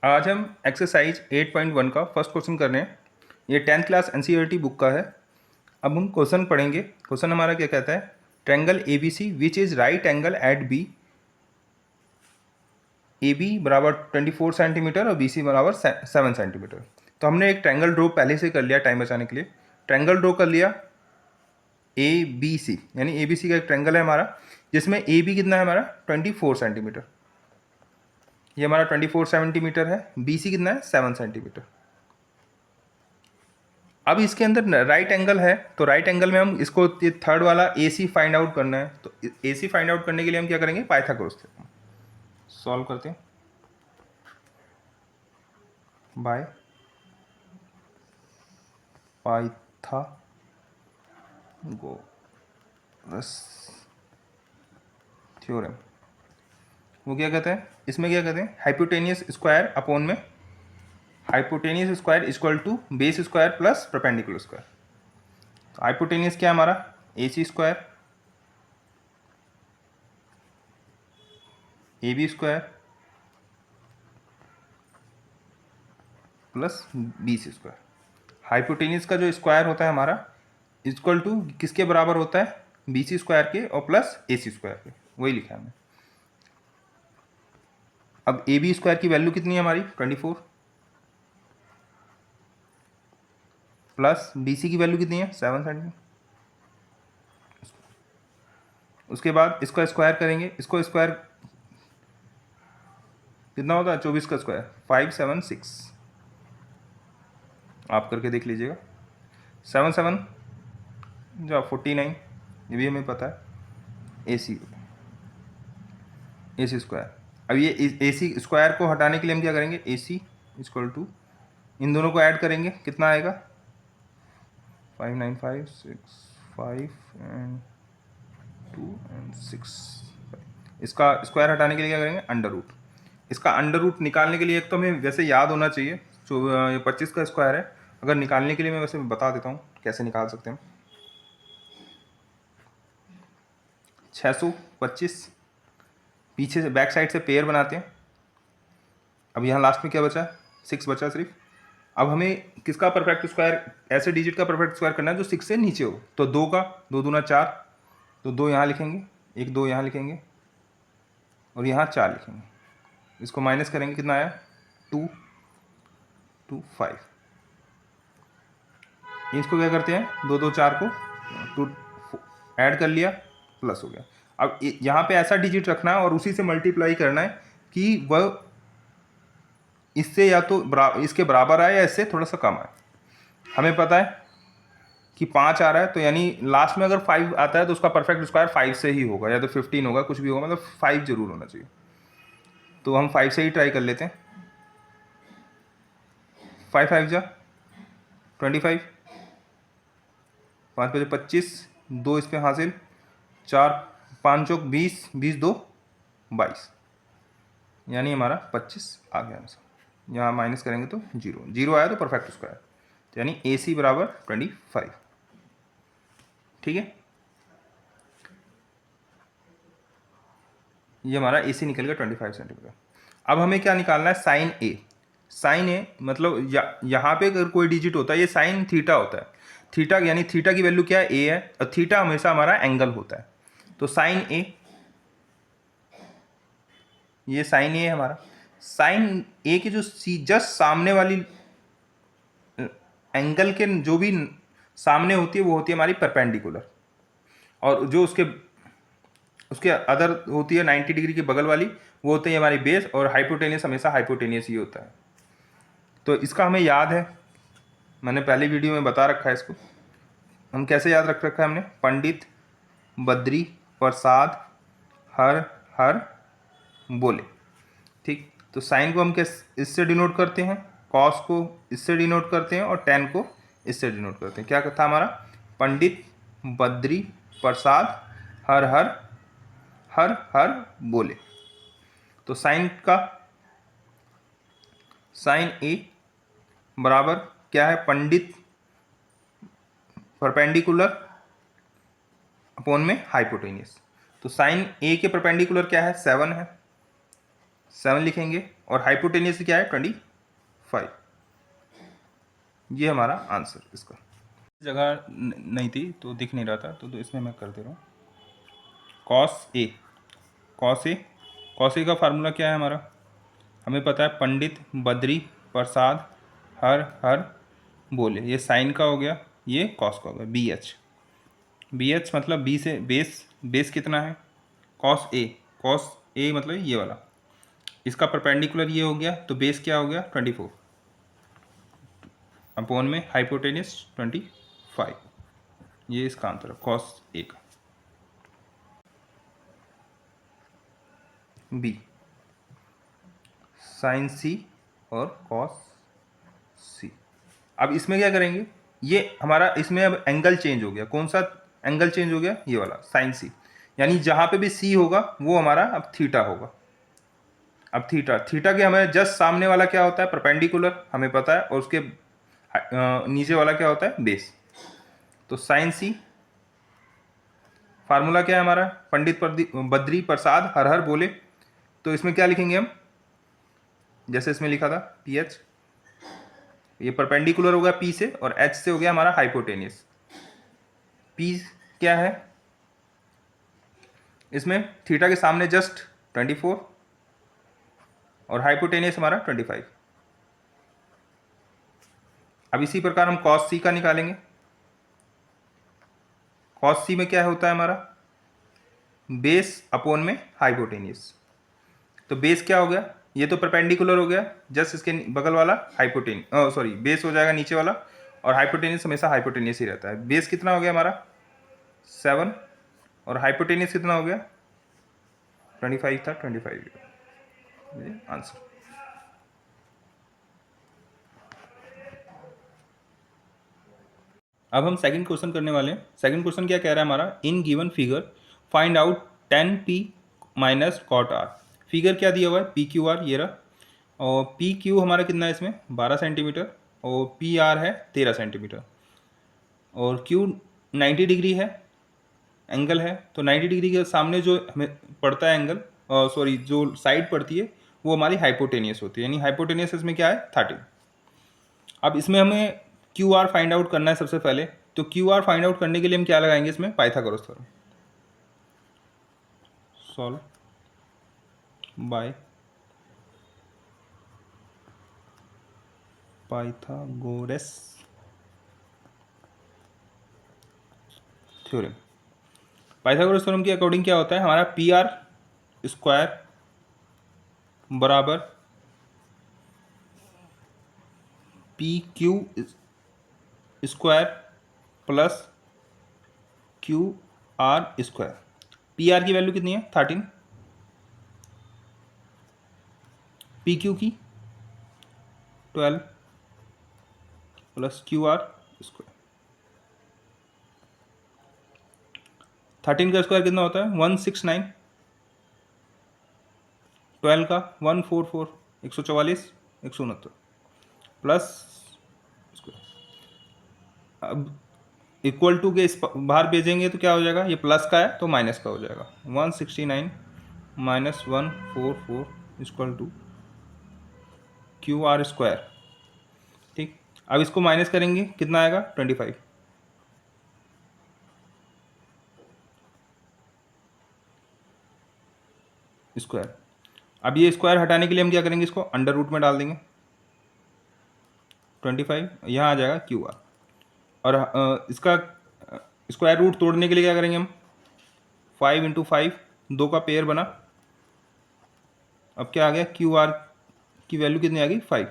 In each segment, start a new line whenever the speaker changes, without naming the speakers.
आज हम एक्सरसाइज 8.1 का फर्स्ट क्वेश्चन कर रहे हैं। ये 10th क्लास एनसीईआरटी बुक का है। अब हम क्वेश्चन पढ़ेंगे। क्वेश्चन हमारा क्या कहता है, triangle A B C which is right angle at B, A B बराबर 24 सेंटीमीटर और बी सी बराबर 7 सेंटीमीटर। तो हमने एक ट्रायंगल ड्रॉ पहले से कर लिया टाइम बचाने के लिए। ट्रायंगल ड्रॉ कर लिया ए बी सी, यानी ए बी सी का एक ट्रायंगल है हमारा, जिसमें ए बी कितना है हमारा 24 सेंटीमीटर, ये हमारा 24 सेंटीमीटर है। बी सी कितना है 7 सेंटीमीटर। अब इसके अंदर राइट एंगल है, तो राइट एंगल में हम इसको ये थर्ड वाला ए सी फाइंड आउट करना है। तो ए सी फाइंड आउट करने के लिए हम क्या करेंगे, पाइथागोरस थ्योरम सॉल्व करते हैं बाय पाइथागोरस थ्योरम। वो क्या कहते हैं, इसमें क्या कहते हैं, हाइपोटेनियस स्क्वायर अपॉन में hypotenuse square equal to base square plus perpendicular square. Hypotenuse क्या है हमारा, A C square A B square plus B C square. Hypotenuse का जो स्क्वायर होता है हमारा इक्वल टू किसके बराबर होता है, बी सी स्क्वायर के और प्लस ए सी स्क्वायर के, वही लिखा है हमने। अब ए बी स्क्वायर की वैल्यू कितनी है हमारी 24 प्लस बी सी की वैल्यू कितनी है 7 सेंटीमीटर। उसके बाद इसका स्क्वायर करेंगे, इसको स्क्वायर कितना होता है 24 का स्क्वायर 576, आप करके देख लीजिएगा। 7 7 जो 49, ये भी हमें पता है। ए सी स्क्वायर। अब ये ए सी स्क्वायर को हटाने के लिए हम क्या करेंगे, ए सी इक्वल टू इन दोनों को ऐड करेंगे, कितना आएगा 59565 एंड 2 एंड 6। इसका स्क्वायर हटाने के लिए क्या करेंगे, अंडर रूट। इसका अंडर रूट निकालने के लिए एक तो हमें वैसे याद होना चाहिए, जो ये 25 का स्क्वायर है, अगर निकालने के लिए मैं वैसे बता देता हूँ कैसे निकाल सकते हैं। 625 पीछे से बैक साइड से पेयर बनाते हैं। अब यहाँ लास्ट में क्या बचा, 6 बचा सिर्फ। अब हमें किसका परफेक्ट स्क्वायर, ऐसे डिजिट का परफेक्ट स्क्वायर करना है जो 6 से नीचे हो। तो 2 का 2 दूना 4, तो 2 यहाँ लिखेंगे, 1 2 यहाँ लिखेंगे और यहाँ 4 लिखेंगे। इसको माइनस करेंगे, कितना आया 2 2 5। इसको क्या करते हैं, 2 2 4 को 2 ऐड कर लिया, प्लस हो गया। अब यहाँ पे ऐसा डिजिट रखना है और उसी से मल्टीप्लाई करना है कि वह इससे या तो इसके बराबर आए या इससे थोड़ा सा कम आए। हमें पता है कि 5 आ रहा है, तो यानी लास्ट में अगर 5 आता है तो उसका परफेक्ट स्क्वायर 5 से ही होगा, या तो 15 होगा, कुछ भी होगा, मतलब 5 जरूर होना चाहिए। तो हम 5 से ही ट्राई कर लेते हैं। 5 5 जा 25, 5 बजे 25, 2 इस पर हासिल, 4 5 चौक 20, 20 2 22, यानी हमारा 25 आ गया आंसर। यहाँ माइनस करेंगे तो 0 0 आया तो परफेक्ट स्क्वायर, तो यानी ए सी बराबर 25। ठीक है, ये हमारा ए सी निकल गया 25 सेंटीमीटर। अब हमें क्या निकालना है, साइन ए। साइन ए मतलब यहाँ पे अगर कोई डिजिट होता है, ये साइन थीटा होता है। थीटा यानी थीटा की वैल्यू क्या है, ए है, और थीटा हमेशा हमारा एंगल होता है। तो साइन ए, ये साइन ए है हमारा। साइन ए के जो जस्ट सामने वाली एंगल के जो भी सामने होती है वो होती है हमारी परपेंडिकुलर, और जो उसके अदर होती है 90 डिग्री के बगल वाली, वो होते हैं हमारी बेस, और हाइपोटेनियस हमेशा हाइपोटेनियस ही होता है। तो इसका हमें याद है, मैंने पहले वीडियो में बता रखा है इसको। हम कैसे याद रख रखा है हमने, पंडित बद्री प्रसाद हर हर बोले। ठीक, तो साइन को हम कैसे इससे डिनोट करते हैं, कॉस को इससे डिनोट करते हैं और टेन को इससे डिनोट करते हैं। क्या था हमारा, पंडित बद्री प्रसाद हर हर हर हर बोले। तो साइन ए बराबर क्या है, पंडित परपेंडिकुलर अपॉन में हाइपोटेनियस। तो साइन ए के परपेंडिकुलर क्या है 7 है, 7 लिखेंगे और हाइपोटेनियस क्या है 25। ये हमारा आंसर इसका। जगह नहीं थी तो दिख नहीं रहा था तो इसमें मैं कर दे रहा हूँ। Cos A, cos A, cos A का फार्मूला क्या है हमारा, हमें पता है पंडित बद्री प्रसाद हर हर बोले, ये साइन का हो गया, ये कॉस का हो गया, बी एच। बी एच मतलब बी से बेस, बेस कितना है कॉस ए, कॉस ए मतलब ये वाला, इसका परपेंडिकुलर ये हो गया तो बेस क्या हो गया 24 अपॉन में हाइपोटेनियस 25। ये इसका आंसर है कॉस ए का। बी साइन सी और कॉस सी। अब इसमें क्या करेंगे, ये हमारा इसमें अब एंगल चेंज हो गया, कौन सा एंगल चेंज हो गया, ये वाला साइन सी, यानी जहां पे भी सी होगा वो हमारा अब थीटा होगा। अब थीटा, थीटा के हमें जस्ट सामने वाला क्या होता है परपेंडिकुलर हमें पता है, और उसके नीचे वाला क्या होता है बेस। तो साइन सी फार्मूला क्या है हमारा, पंडित बद्री प्रसाद हर हर बोले, तो इसमें क्या लिखेंगे हम, जैसे इसमें लिखा था पी एच, ये परपेंडिकुलर हो गया पी से और एच से हो गया हमारा हाइपोटेनियस। पी क्या है इसमें, थीटा के सामने जस्ट 24 और हाइपोटेनियस हमारा 25। अब इसी प्रकार हम कॉस सी का निकालेंगे। कॉस सी में क्या होता है हमारा बेस अपॉन में हाइपोटेनियस, तो बेस क्या हो गया, ये तो परपेंडिकुलर हो गया, जस्ट इसके बगल वाला हाइपोटेनियस, सॉरी बेस हो जाएगा नीचे वाला, और हाइपोटेनियस हमेशा हाइपोटेनियस ही रहता है। बेस कितना हो गया हमारा 7 और हाइपोटेनियस कितना हो गया 25 था, 25 आंसर। अब हम सेकंड क्वेश्चन करने वाले हैं। सेकंड क्वेश्चन क्या कह रहा है हमारा, in given figure find out tan p minus cot r। Figure क्या दिया हुआ है पी क्यू आर, ये रहा, और पी क्यू हमारा कितना है इसमें 12 सेंटीमीटर, और पी आर है 13 सेंटीमीटर, और क्यू 90 डिग्री है एंगल है, तो 90 डिग्री के सामने जो हमें पड़ता है एंगल, सॉरी जो साइड पड़ती है वो हमारी हाइपोटेनियस होती है, यानी हाइपोटेनियस इसमें क्या है 30। अब इसमें हमें क्यू आर फाइंड आउट करना है सबसे पहले, तो क्यू आर फाइंड आउट करने के लिए हम क्या लगाएंगे इसमें Pythagoras theorem, solve by Pythagoras theorem. Pythagoras theorem के अकॉर्डिंग क्या होता है हमारा पी आर स्क्वायर बराबर P Q square plus Q R square. P R की वैल्यू कितनी है 13, पी क्यू की 12 प्लस क्यू आर स्क्वायर। 13 का स्क्वायर कितना होता है 169, 12 का 144 144 169 प्लस स्क्वायर। अब इक्वल टू के इस बाहर भेजेंगे तो क्या हो जाएगा, ये प्लस का है तो माइनस का हो जाएगा, 169 minus 144 equal to Q R square. ठीक, अब इसको माइनस करेंगे कितना आएगा 25। स्क्वायर, अब ये स्क्वायर हटाने के लिए हम क्या करेंगे, इसको अंडर रूट में डाल देंगे, 25 यहाँ आ जाएगा क्यू आर, और इसका स्क्वायर रूट तोड़ने के लिए क्या करेंगे हम 5 इंटू 5, 2 का पेयर बना, अब क्या आ गया क्यू आर की वैल्यू कितनी आ गई 5,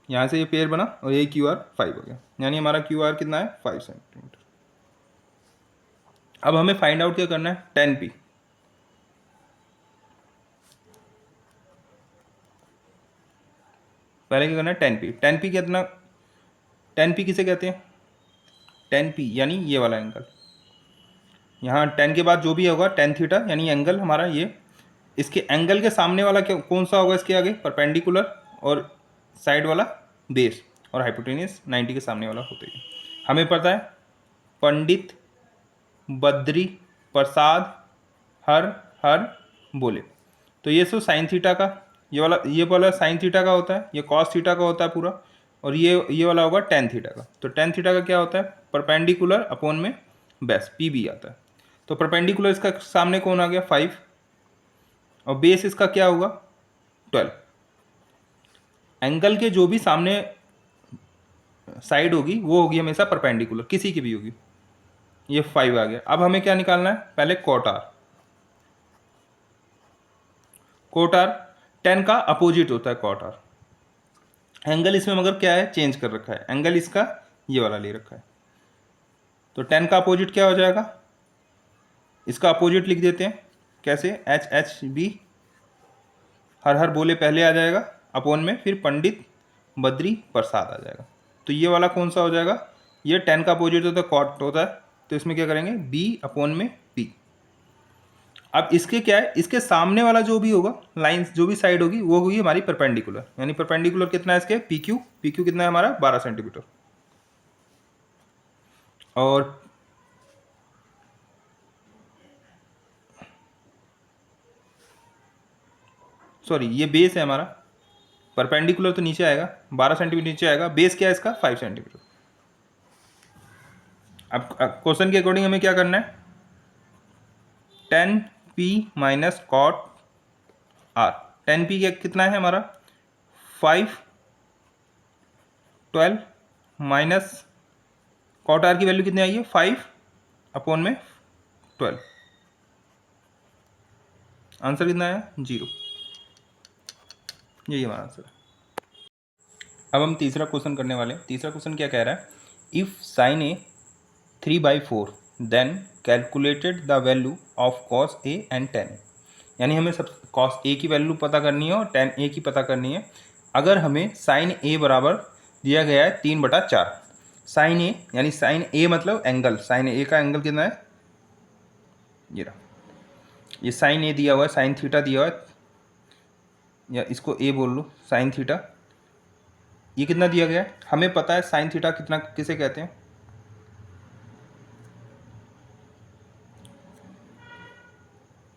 यहाँ से ये पेयर बना और ये क्यू आर 5 हो गया, यानी हमारा क्यू आर कितना है 5 सेंटीमीटर। अब हमें फाइंड आउट क्या करना है tan p। पहले क्या करना है tan p, tan p कितना, tan p किसे कहते हैं tan p यानी ये वाला एंगल, यहाँ tan के बाद जो भी होगा tan थीटा यानी एंगल हमारा ये, इसके एंगल के सामने वाला क्या कौन सा होगा इसके आगे परपेंडिकुलर, और साइड वाला बेस, और हाइपोटेनियस 90 के सामने वाला होते ही। हमें पता है पंडित बद्री प्रसाद हर हर बोले, तो ये सो साइन थीटा का, ये वाला साइन थीटा का होता है, ये कॉस थीटा का होता है पूरा, और ये वाला होगा टेन थीटा का। तो टेन थीटा का क्या होता है, परपेंडिकुलर अपॉन में बेस, पी बी आता है। तो परपेंडिकुलर इसका सामने कौन आ गया 5, और बेस इसका क्या होगा 12। एंगल के जो भी सामने साइड होगी वो होगी हमेशा परपेंडिकुलर, किसी की भी होगी। ये 5 आ गया। अब हमें क्या निकालना है, पहले कॉट आर। कॉट आर 10 का अपोजिट होता है कॉट आर। एंगल इसमें मगर क्या है, चेंज कर रखा है, एंगल इसका ये वाला ले रखा है। तो 10 का अपोजिट क्या हो जाएगा, इसका अपोजिट लिख देते हैं कैसे, एच एच बी, हर हर बोले पहले आ जाएगा, अपोन में फिर पंडित बद्री प्रसाद आ जाएगा। तो ये वाला कौन सा हो जाएगा, ये 10 का अपोजिट होता है कॉट होता है, तो इसमें क्या करेंगे बी अपोन में पी। अब इसके क्या है, इसके सामने वाला जो भी होगा लाइन, जो भी साइड होगी वो होगी हमारी परपेंडिकुलर, यानी परपेंडिकुलर कितना है इसके, पी क्यू कितना है हमारा 12 सेंटीमीटर। और सॉरी ये बेस है हमारा, परपेंडिकुलर तो नीचे आएगा 12 सेंटीमीटर नीचे आएगा, बेस क्या है इसका 5 सेंटीमीटर। अब क्वेश्चन के अकॉर्डिंग हमें क्या करना है, 10p minus cot R. 10p कितना है हमारा 5, 12 माइनस कॉट आर की वैल्यू कितनी आई है 5 अपॉन में 12। आंसर कितना आया 0। यही हमारा आंसर है। अब हम तीसरा क्वेश्चन करने वाले हैं। तीसरा क्वेश्चन क्या कह रहा है, if sine A 3/4 then calculated the value of cos A and tan. यानी हमें सब कॉस ए की वैल्यू पता करनी है और टेन ए की पता करनी है। अगर हमें साइन ए बराबर दिया गया है 3/4, साइन ए यानी साइन ए मतलब एंगल, साइन ए का एंगल कितना है, ये रहा, ये साइन ए दिया हुआ है, साइन थीटा दिया हुआ है, या इसको ए बोल लो साइन थीटा। ये कितना दिया गया है, हमें पता है साइन थीटा कितना किसे कहते हैं,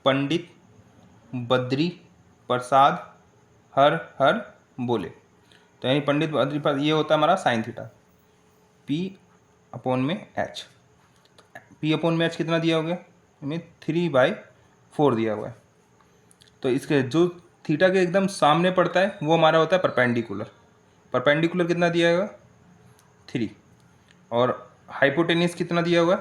पंडित बद्री प्रसाद हर हर बोले। तो यानी पंडित बद्री प्रसाद, ये होता है हमारा साइन थीटा, पी अपॉन में एच। पी अपॉन में एच कितना दिया होगा, हमें 3/4 दिया हुआ है। तो इसके जो थीटा के एकदम सामने पड़ता है वो हमारा होता है परपेंडिकुलर। परपेंडिकुलर कितना दिया होगा 3, और हाइपोटेनियस कितना दिया हुआ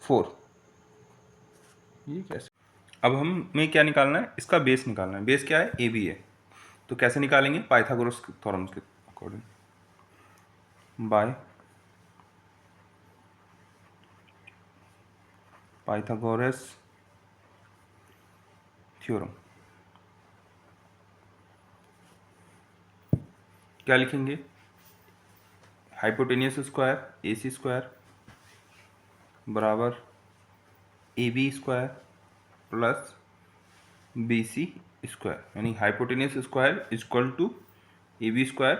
4। ये कैसे, अब हमें क्या निकालना है, इसका बेस निकालना है। बेस क्या है, ए बी है। तो कैसे निकालेंगे, पाइथागोरस थ्योरम के अकॉर्डिंग, बाय पाइथागोरस थ्योरम। क्या लिखेंगे, hypotenuse square A C square बराबर A B square plus B C square, यानी hypotenuse square equal to A B square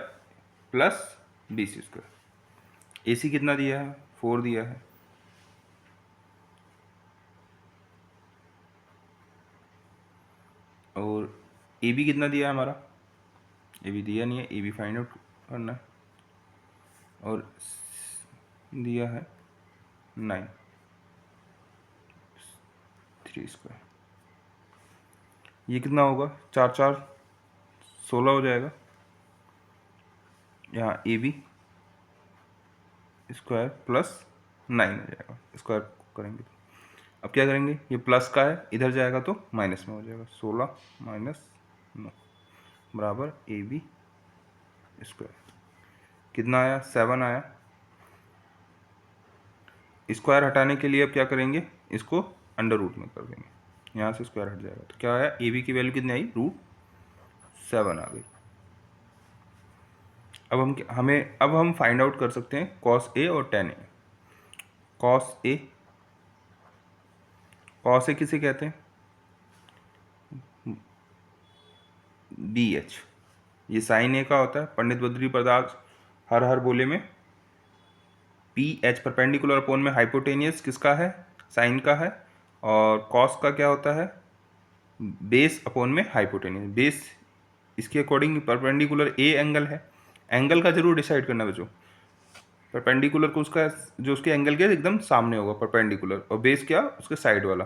plus B C square. A C कितना दिया है 4 दिया है, और ए बी कितना दिया है हमारा, ए बी दिया नहीं है, ए बी फाइंड आउट करना है, और दिया है 9 3 स्क्वायर। ये कितना होगा 4 4 16 हो जाएगा। यहाँ ए बी स्क्वायर प्लस 9 हो जाएगा, स्क्वायर करेंगे तो। अब क्या करेंगे, ये प्लस का है इधर जाएगा तो माइनस में हो जाएगा, 16 माइनस 9 बराबर ए बी स्क्वायर। कितना आया 7 आया। स्क्वायर हटाने के लिए अब क्या करेंगे, इसको अंडर रूट में कर देंगे, यहाँ से स्क्वायर हट जाएगा। तो क्या आया, ए बी की वैल्यू कितनी आई √7 आ गई। अब हम फाइंड आउट कर सकते हैं कॉस ए और टेन ए। कॉस ए किसे कहते हैं, बी एच। ये साइन ए का होता है, पंडित बद्री प्रसाद हर हर बोले में। पी एच परपेंडिकुलर अपॉन में हाइपोटेनियस किसका है, साइन का है, और कॉस का क्या होता है, बेस अपॉन में हाइपोटेन्यूज। बेस इसके अकॉर्डिंग परपेंडिकुलर ए एंगल है, एंगल का जरूर डिसाइड करना बच्चों। परपेंडिकुलर को उसका जो उसके एंगल के एकदम सामने होगा परपेंडिकुलर, और बेस क्या उसके साइड वाला।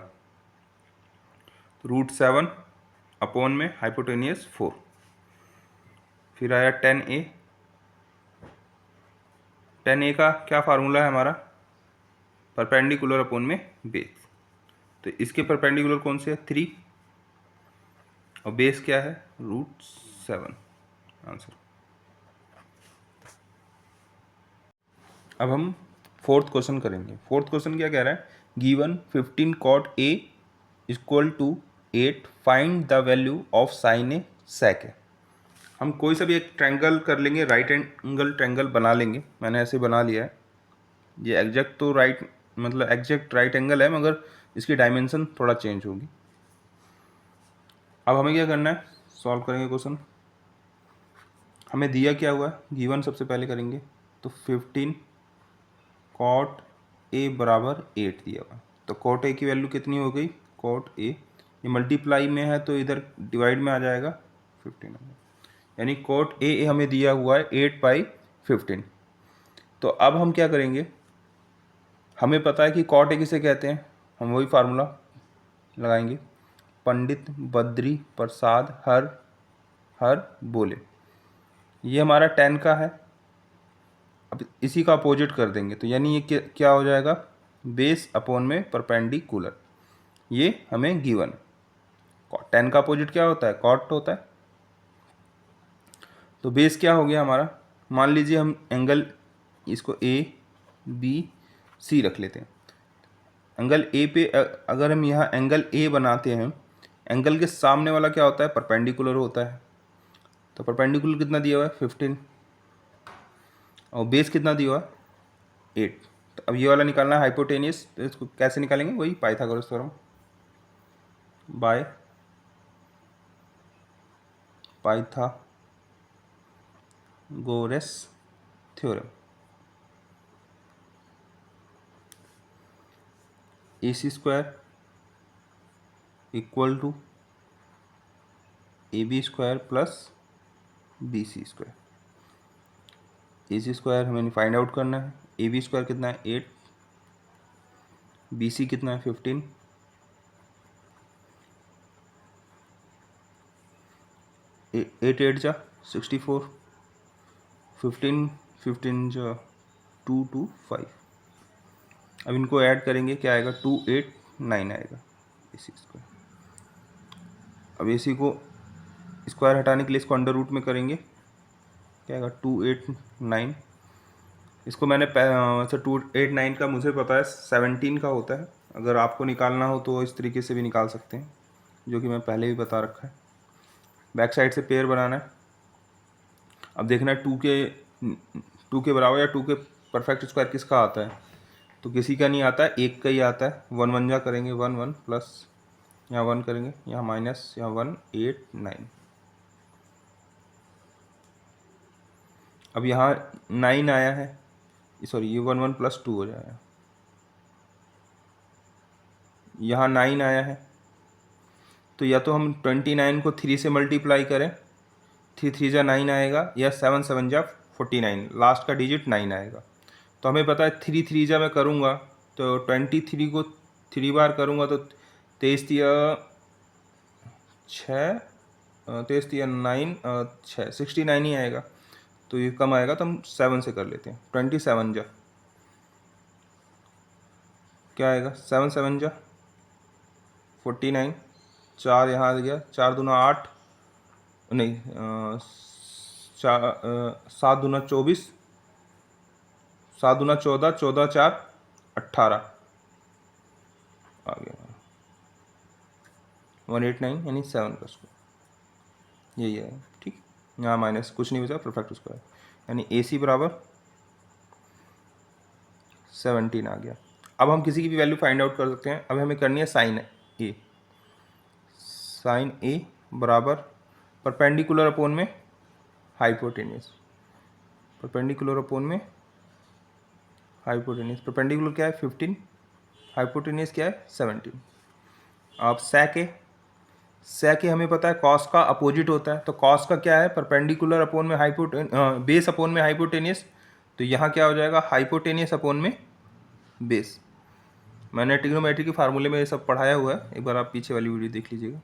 √7 अपॉन में हाइपोटेनियस 4। फिर आया 10a। 10a का क्या फार्मूला है हमारा, परपेंडिकुलर अपॉन में बेस। तो इसके परपेंडिकुलर कौन से है, 3, और बेस क्या है, √7 आंसर। अब हम फोर्थ क्वेश्चन करेंगे। फोर्थ क्वेश्चन क्या कह रहा है, given 15 cot a equal to 8, find the value of sine A sec है। हम कोई सा भी एक ट्रायंगल कर लेंगे, राइट एंगल ट्रायंगल बना लेंगे। मैंने ऐसे बना लिया है, ये एग्जैक्ट तो राइट मतलब एग्जैक्ट राइट एंगल है, मगर इसकी डायमेंशन थोड़ा चेंज होगी। अब हमें क्या करना है, सॉल्व करेंगे क्वेश्चन। हमें दिया क्या हुआ है, गिवन सबसे पहले करेंगे। तो 15 cot a बराबर 8 दिया हुआ, तो cot a की वैल्यू कितनी हो गई, cot a ये मल्टीप्लाई में है तो इधर डिवाइड में आ जाएगा 15, यानी cot a हमें दिया हुआ है 8/15। तो अब हम क्या करेंगे, हमें पता है कि cot a किसे कहते हैं, हम वही फार्मूला लगाएंगे। पंडित बद्री प्रसाद हर बोले, ये हमारा 10 का है। अब इसी का अपोजिट कर देंगे, तो यानी ये क्या हो जाएगा, बेस अपॉन में परपेंडिकुलर। ये हमें गिवन। 10 का अपोजिट क्या होता है, कॉट होता है। तो बेस क्या हो गया हमारा, मान लीजिए हम एंगल इसको ए बी सी रख लेते हैं। एंगल ए पे अगर हम यहाँ एंगल ए बनाते हैं, एंगल के सामने वाला क्या होता है, परपेंडिकुलर होता है। तो परपेंडिकुलर कितना दिया हुआ है, 15, और बेस कितना दिया हुआ है, 8। तो अब ये वाला निकालना है हाइपोटेनियस, तो इसको कैसे निकालेंगे, वही Pythagoras theorem by Pythagoras theorem. AC² equal to AB² plus BC²। AC² हमें फाइंड आउट करना है। AB² कितना है, 8, BC कितना है, 15, 8 8 जा 64, 15 15 जा 2 2 5। अब इनको ऐड करेंगे, क्या आएगा, 2 8 9 आएगा AC²। अब AC को स्क्वायर हटाने के लिए इसको अंडर रूट में करेंगे, क्या आएगा, 2 8 9। इसको मैंने अच्छा 2 8 9 का मुझे पता है 17 का होता है। अगर आपको निकालना हो तो इस तरीके से भी निकाल सकते हैं, जो कि मैं पहले भी बता रखा है। बैक साइड से पेयर बनाना है। अब देखना है 2 के बराबर या 2 के परफेक्ट स्क्वायर किसका आता है, तो किसी का नहीं आता है, एक का ही आता है। 1 1 जा करेंगे, 1 1 प्लस यहाँ 1 करेंगे, यहाँ माइनस, यहाँ 1 8 9। अब यहाँ 9 आया है, सॉरी ये 1 1 प्लस 2 हो जाएगा। यहाँ 9 आया है, तो या तो हम 29 को 3 से मल्टीप्लाई करें, 3 3 जा 9 आएगा, या 7 7 जा 49, लास्ट का डिजिट 9 आएगा। तो हमें पता है 3 3 जा मैं करूँगा तो 23 को 3 बार करूँगा तो 23 तिया 6, 23 तिया 9, 6 69 ही आएगा। तो ये कम आएगा, तो हम 7 से कर लेते हैं। 27 जा क्या आएगा, 7 7 जा 49, 4 यहाँ आ गया, 4 दूना 8, नहीं 7 दूना 24, 7 दूना 14, 14 4 18 आ गया 189, यानी 7 का स्क्वायर यही है। ठीक, यहाँ माइनस कुछ नहीं बचा, परफेक्ट स्क्वायर, यानी AC बराबर 17 आ गया। अब हम किसी की भी वैल्यू फाइंड आउट कर सकते हैं। अब हमें करनी है साइन ए। साइन ए बराबर परपेंडिकुलर अपॉन में हाइपोटेनियस, परपेंडिकुलर अपॉन में हाइपोटेनियस। परपेंडिकुलर क्या है, 15, हाइपोटेनियस क्या है 17। अब sec ए हमें पता है कॉस का अपोजिट होता है, तो कॉस का क्या है परपेंडिकुलर अपॉन में बेस अपॉन में हाइपोटेनियस, तो यहाँ क्या हो जाएगा हाइपोटेनियस अपॉन में बेस। मैंने ट्रिग्नोमेट्री के फार्मूले में ये सब पढ़ाया हुआ है, एक बार आप पीछे वाली वीडियो देख लीजिएगा।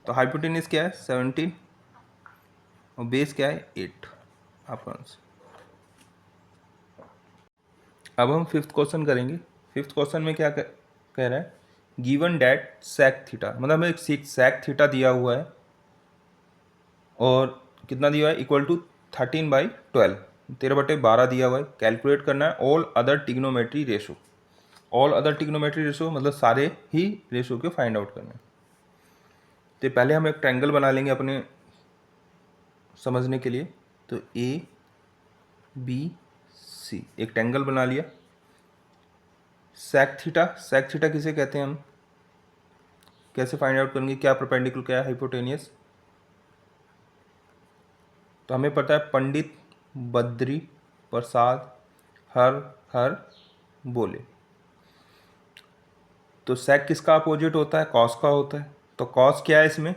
तो हाइपोटेनियस क्या है 17 और बेस क्या है 8 आपका आंसर। अब हम फिफ्थ क्वेश्चन करेंगे। फिफ्थ क्वेश्चन में क्या कह रहा है, गिवन डैट sec थीटा, मतलब हमें एक sec थीटा दिया हुआ है और कितना दिया हुआ है इक्वल टू 13/12, 13/12 दिया हुआ है। कैलकुलेट करना है all other trigonometry ratio. All other trigonometry ratio मतलब सारे ही रेशो के फाइंड आउट करना है। तो पहले हम एक ट्रायंगल बना लेंगे अपने समझने के लिए। तो ABC एक ट्रायंगल बना लिया। sec थीटा किसे कहते हैं हम, कैसे फाइंड आउट करेंगे, क्या परपेंडिकुलर क्या है हाइपोटेनियस। तो हमें पता है पंडित बद्री प्रसाद हर बोले। तो sec किसका अपोजिट होता है cos का होता है। तो cos क्या है इसमें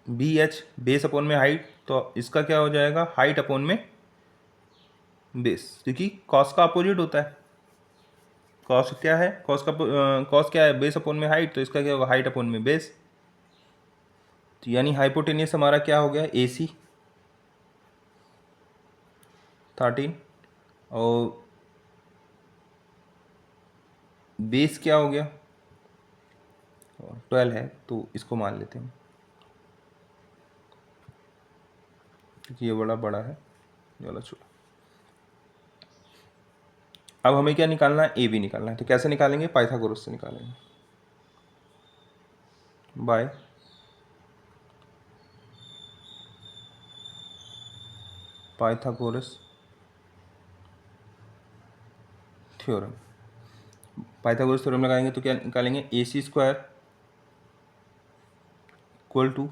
BH बेस अपॉन में हाइट, तो इसका क्या हो जाएगा हाइट अपॉन में बेस, क्योंकि cos का अपोजिट होता है। cos क्या है cos क्या है बेस अपॉन में हाइट, तो इसका क्या होगा हाइट अपॉन में बेस। तो यानी हाइपोटेनियस हमारा क्या हो गया AC 13 और बेस क्या हो गया 12 है, तो इसको मान लेते हैं क्योंकि ये बड़ा है, ये वाला छोटा। अब हमें क्या निकालना है AB निकालना है। तो कैसे निकालेंगे पाइथागोरस से निकालेंगे, by Pythagoras theorem. Pythagoras theorem लगाएंगे तो क्या निकालेंगे AC square equal to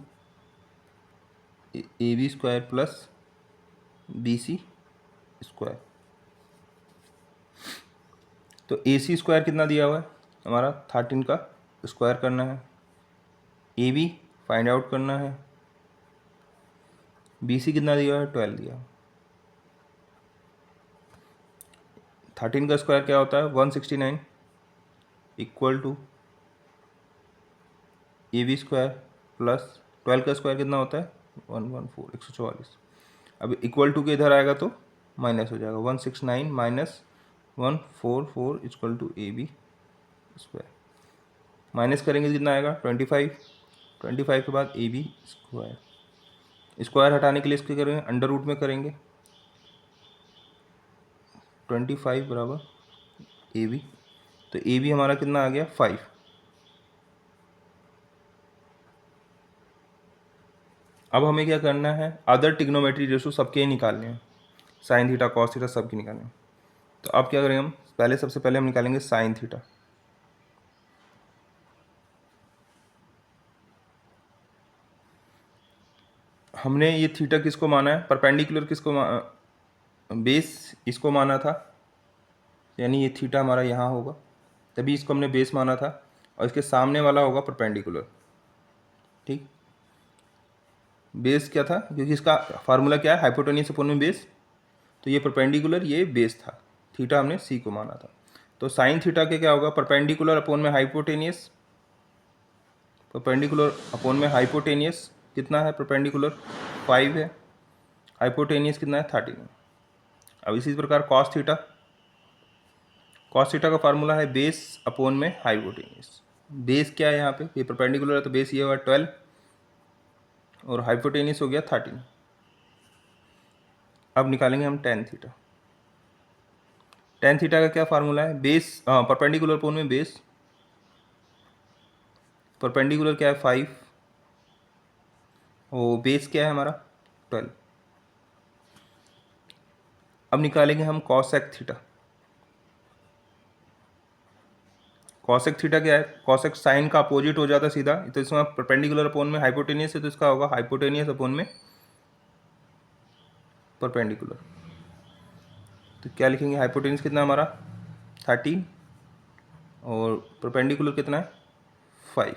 AB square plus BC square. तो AC स्क्वायर कितना दिया हुआ है हमारा 13 का स्क्वायर करना है, AB फाइंड आउट करना है, BC कितना दिया हुआ है 12 दिया। 13 का स्क्वायर क्या होता है 169 equal to AB square plus 12 का स्क्वायर कितना होता है 114 144। अब इक्वल टू के इधर आएगा तो माइनस हो जाएगा 169 minus 144 equal to AB square. Minus करेंगे तो कितना आएगा 25 के बाद AB स्क्वायर। स्क्वायर हटाने के लिए इसके करेंगे अंडर रूट में करेंगे 25 बराबर AB। तो AB हमारा कितना आ गया 5। अब हमें क्या करना है अदर ट्रिग्नोमेट्री रेशो सबके ही निकालने हैं, साइन थीटा कॉस थीटा सबके निकालने हैं। तो अब क्या करेंगे हम सबसे पहले हम निकालेंगे साइन थीटा। हमने ये थीटा किसको माना है परपेंडिकुलर किसको बेस इसको माना था, यानी ये थीटा हमारा यहाँ होगा, तभी इसको हमने बेस माना था, और इसके सामने वाला होगा परपेंडिकुलर। ठीक, बेस क्या था क्योंकि इसका फार्मूला क्या है हाइपोटेनियस अपॉन में बेस, तो ये परपेंडिकुलर ये बेस था, थीटा हमने सी को माना था। तो साइन थीटा के क्या होगा परपेंडिकुलर अपॉन में हाइपोटेनियस, परपेंडिकुलर अपॉन में हाइपोटेनियस कितना है परपेंडिकुलर 5 है, हाइपोटेनियस कितना है 13 है। अब इसी प्रकार कॉस थीटा का फार्मूला है बेस अपॉन में हाइपोटेनियस। बेस क्या है यहाँ पे ये परपेंडिकुलर है तो बेस ये होगा 12 और हाइपोटेनियस हो गया 13। अब निकालेंगे हम टेन थीटा का क्या फार्मूला है बेस परपेंडिकुलर अपॉन में बेस, परपेंडिकुलर क्या है 5 और बेस क्या है हमारा 12। अब निकालेंगे हम कॉसेक थीटा। कॉसेक थीटा क्या है कॉसेक साइन का अपोजिट हो जाता है सीधा, तो इसमें परपेंडिकुलर अपॉन में हाइपोटेनियस है तो इसका होगा हाइपोटेनियस अपॉन में परपेंडिकुलर। तो क्या लिखेंगे हाइपोटेनियस कितना हमारा 13 और परपेंडिकुलर कितना है 5।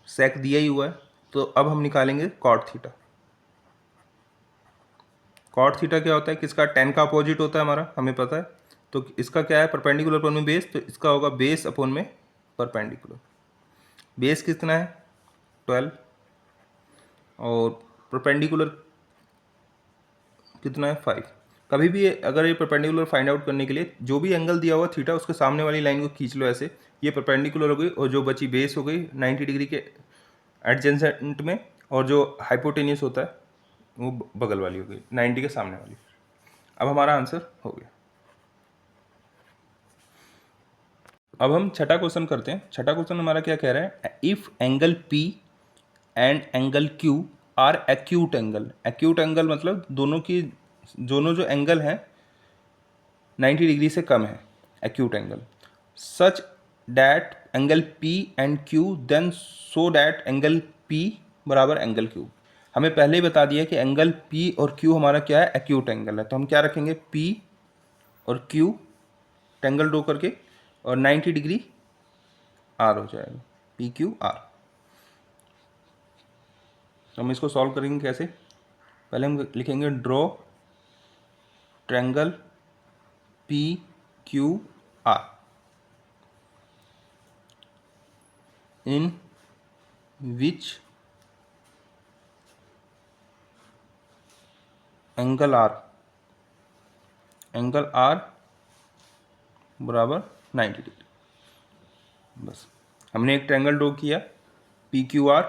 सेक दिया ही हुआ है, तो अब हम निकालेंगे कॉट थीटा। कॉट थीटा क्या होता है, किसका, tan का अपोजिट होता है हमारा, हमें पता है। तो इसका क्या है, परपेंडिकुलर अपॉन में बेस, तो इसका होगा बेस अपॉन में परपेंडिकुलर। बेस कितना है 12 और परपेंडिकुलर कितना है 5। कभी भी अगर ये परपेंडिकुलर फाइंड आउट करने के लिए जो भी एंगल दिया हुआ थीटा, उसके सामने वाली लाइन को खींच लो ऐसे, ये परपेंडिकुलर हो गई और जो बची बेस हो गई 90 डिग्री के एडजेसेंट में, और जो हाइपोटेनियस होता है वो बगल वाली हो गई 90 के सामने वाली। अब हमारा आंसर हो गया। अब हम छठा क्वेश्चन करते हैं। छठा क्वेश्चन हमारा क्या कह रहा है, if angle P and angle Q are acute angle. Acute angle मतलब दोनों जो एंगल हैं 90 डिग्री से कम है, acute angle. Such that angle P and Q then so that angle P बराबर एंगल Q। हमें पहले ही बता दिया कि एंगल P और Q हमारा क्या है, एक्यूट एंगल है। तो हम क्या रखेंगे, P और Q एंगल ड्रॉ करके और 90 डिग्री R हो जाएगा, PQR। तो हम इसको सॉल्व करेंगे कैसे, पहले हम लिखेंगे draw triangle PQR in which angle R बराबर 90 डिग्री। बस हमने एक ट्रायंगल ड्रॉ किया PQR,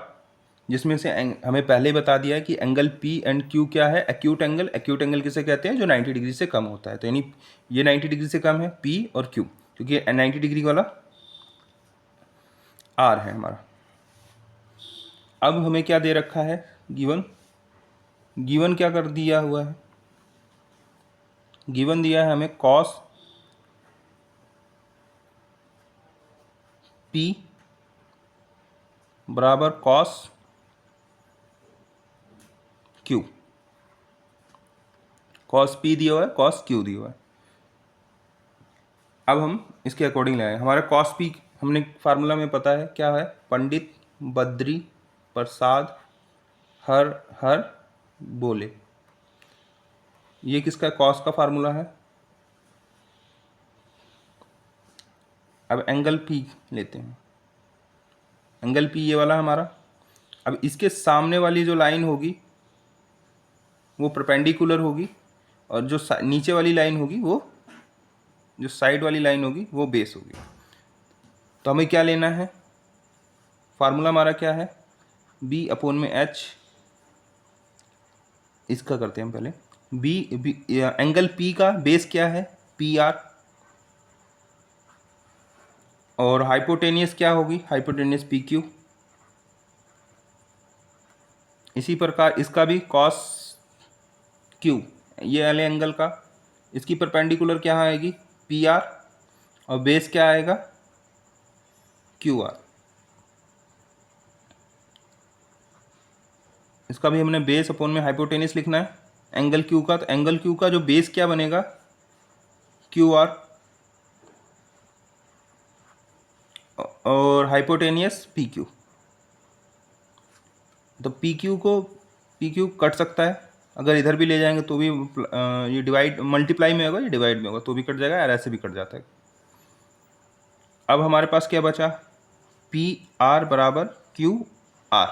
जिसमें से हमें पहले ही बता दिया है कि एंगल P एंड Q क्या है, एक्यूट एंगल। एक्यूट एंगल किसे कहते हैं, जो 90 डिग्री से कम होता है। तो यानी ये 90 डिग्री से कम है P और Q, क्योंकि 90 डिग्री वाला R है हमारा। अब हमें क्या दे रखा है, गिवन क्या कर दिया हुआ है, गिवन दिया है हमें cos P बराबर cos Q। cos P दिया हुआ है, cos Q दिया हुआ है। अब हम इसके अकॉर्डिंग लगाएं। हमारा cos P हमने फार्मूला में पता है क्या है, पंडित बद्री प्रसाद हर हर बोले। ये किसका cos का फार्मूला है। अब एंगल P लेते हैं, एंगल P ये वाला हमारा। अब इसके सामने वाली जो लाइन होगी वो परपेंडिकुलर होगी, और जो नीचे वाली लाइन होगी, वो जो साइड वाली लाइन होगी वो बेस होगी। तो हमें क्या लेना है, फार्मूला हमारा क्या है, B अपॉन में H। इसका करते हैं हम पहले, B एंगल P का बेस क्या है, PR, और हाइपोटेनियस क्या होगी, हाइपोटेनियस PQ। इसी प्रकार इसका भी cos Q, ये वाले एंगल का, इसकी परपेंडिकुलर क्या आएगी, PR, और बेस क्या आएगा, QR। इसका भी हमने बेस अपॉन में हाइपोटेनियस लिखना है एंगल Q का। तो एंगल Q का जो बेस क्या बनेगा, QR, और हाइपोटेनियस PQ। तो PQ कट सकता है, अगर इधर भी ले जाएंगे तो भी ये डिवाइड मल्टीप्लाई में होगा, ये डिवाइड में होगा तो भी कट जाएगा, और ऐसे भी कट जाता है। अब हमारे पास क्या बचा, PR बराबर QR।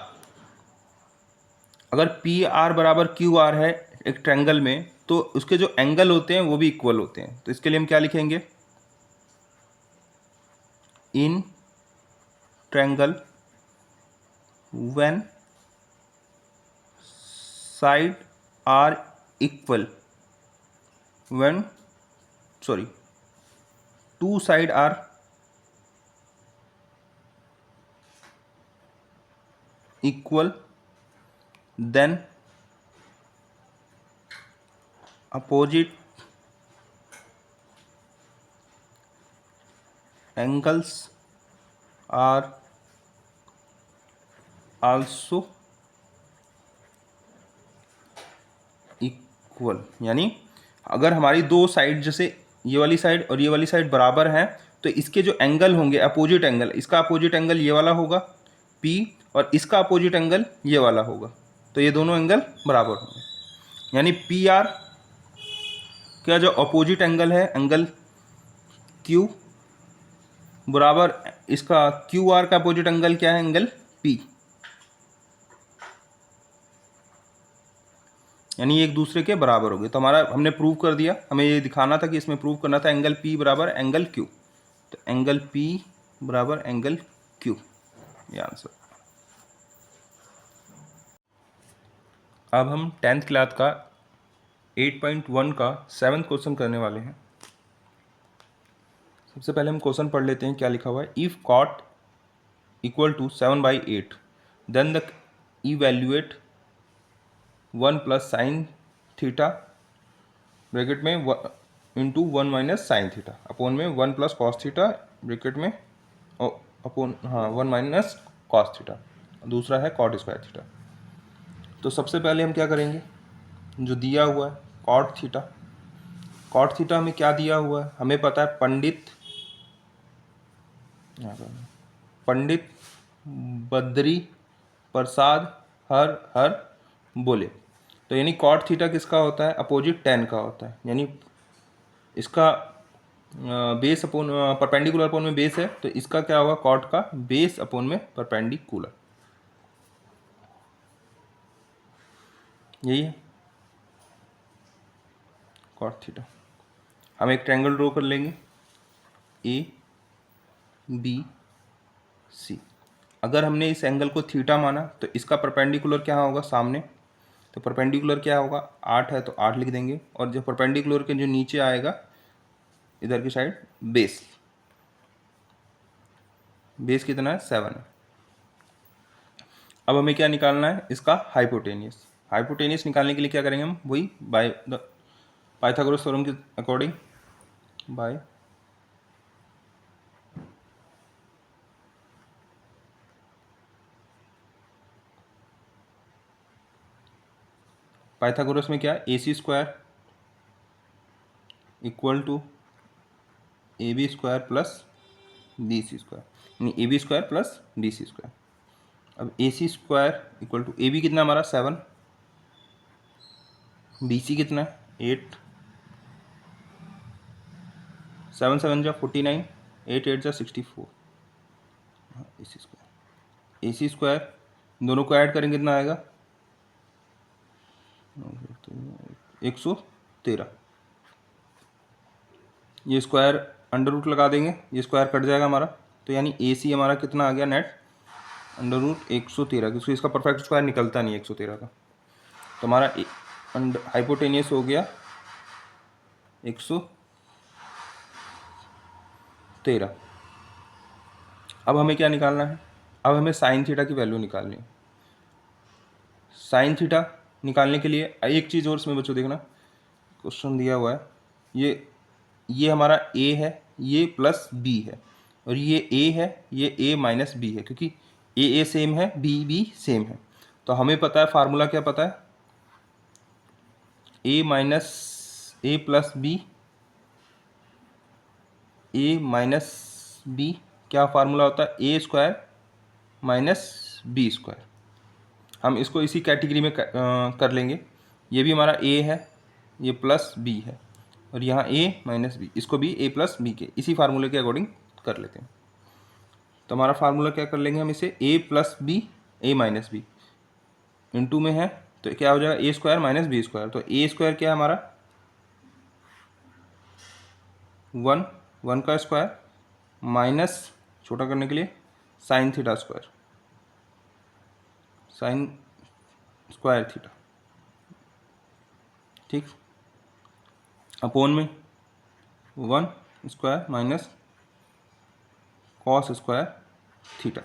अगर PR बराबर QR है एक ट्रायंगल में, तो उसके जो एंगल होते हैं वो भी इक्वल होते हैं। तो इसके लिए हम क्या लिखेंगे, in triangle when side are equal, two side are equal, then opposite angles are also equal। यानी अगर हमारी दो साइड जैसे ये वाली साइड और ये वाली साइड बराबर हैं, तो इसके जो एंगल होंगे अपोजिट एंगल, इसका अपोजिट एंगल ये वाला होगा P, और इसका अपोजिट एंगल ये वाला होगा, तो ये दोनों एंगल बराबर होंगे। यानी PR का जो अपोजिट एंगल है एंगल Q बराबर इसका QR का अपोजिट एंगल क्या है, एंगल P। यानी ये एक दूसरे के बराबर हो गए। तो हमारा हमने प्रूव कर दिया, हमें ये दिखाना था कि इसमें प्रूव करना था एंगल P बराबर एंगल Q, तो एंगल P बराबर एंगल Q, ये आंसर। अब हम 10th क्लास का 8.1 का 7th क्वेश्चन करने वाले हैं। सबसे पहले हम क्वेश्चन पढ़ लेते हैं क्या लिखा हुआ है। If cot equal to 7/8 then the evaluate 1 plus sine theta bracket में into 1 minus sine theta upon में 1 प्लस कॉस थीटा ब्रैकेट में अपोन 1 माइनस कॉस थीटा, दूसरा है कॉट स्क्वायर थीटा। तो सबसे पहले हम क्या करेंगे, जो दिया हुआ है कॉट थीटा हमें क्या दिया हुआ है, हमें पता है पंडित बद्री प्रसाद हर बोले। तो यानी कॉट थीटा किसका होता है, अपोजिट टेन का होता है। यानी इसका बेस अपोन परपेंडिकुलर अपोन में बेस है, तो इसका क्या होगा, कॉट का बेस अपोन में परपेंडिकुलर, यही है कॉट थीटा। हम एक ट्रायंगल ड्रॉ कर लेंगे ABC। अगर हमने इस एंगल को थीटा माना तो इसका परपेंडिकुलर क्या होगा, सामने, तो परपेंडिकुलर क्या होगा, 8 है तो 8 लिख देंगे, और जो परपेंडिकुलर के जो नीचे आएगा इधर की साइड बेस कितना है, 7 है। अब हमें क्या निकालना है, इसका हाइपोटेनियस निकालने के लिए क्या करेंगे हम, वही बाय द पाइथागोरस थ्योरम के अकॉर्डिंग, बाय पाइथागोरस में क्या है, AC square equal to AB square plus BC square, यानी AB square plus BC square. अब AC square equal to AB कितना हमारा 7, BC कितना है 8, 7 7 जा 49, 8 8 जा 64, AC स्क्वायर दोनों को ऐड करेंगे कितना आएगा 113। ये स्क्वायर अंडर रूट लगा देंगे, ये स्क्वायर कट जाएगा हमारा, तो यानी AC हमारा कितना आ गया नेट अंडर रूट 113, क्योंकि इसका परफेक्ट स्क्वायर निकलता नहीं 113 का। तो हमारा हाइपोटेनियस हो गया 113। अब हमें क्या निकालना है, अब हमें साइन थीटा की वैल्यू निकालनी है। साइन थीटा निकालने के लिए एक चीज़ और इसमें बच्चों देखना, क्वेश्चन दिया हुआ है, ये हमारा A है, ये प्लस B है, और ये A है, ये A माइनस B है, क्योंकि A सेम है, B सेम है। तो हमें पता है फार्मूला क्या पता है, A प्लस B क्या फार्मूला होता है, A square minus B square. हम इसको इसी कैटेगरी में कर लेंगे, ये भी हमारा A है, ये प्लस B है, और यहाँ A माइनस B, इसको भी A प्लस B के इसी फार्मूले के अकॉर्डिंग कर लेते हैं। तो हमारा फार्मूला क्या कर लेंगे हम इसे, A plus B A minus B into में है, तो क्या हो जाएगा A square minus B square. तो A स्क्वायर क्या है हमारा 1 का स्क्वायर माइनस छोटा करने के लिए sine theta square, sine square theta, ठीक, अपोन में 1 square minus cos square theta,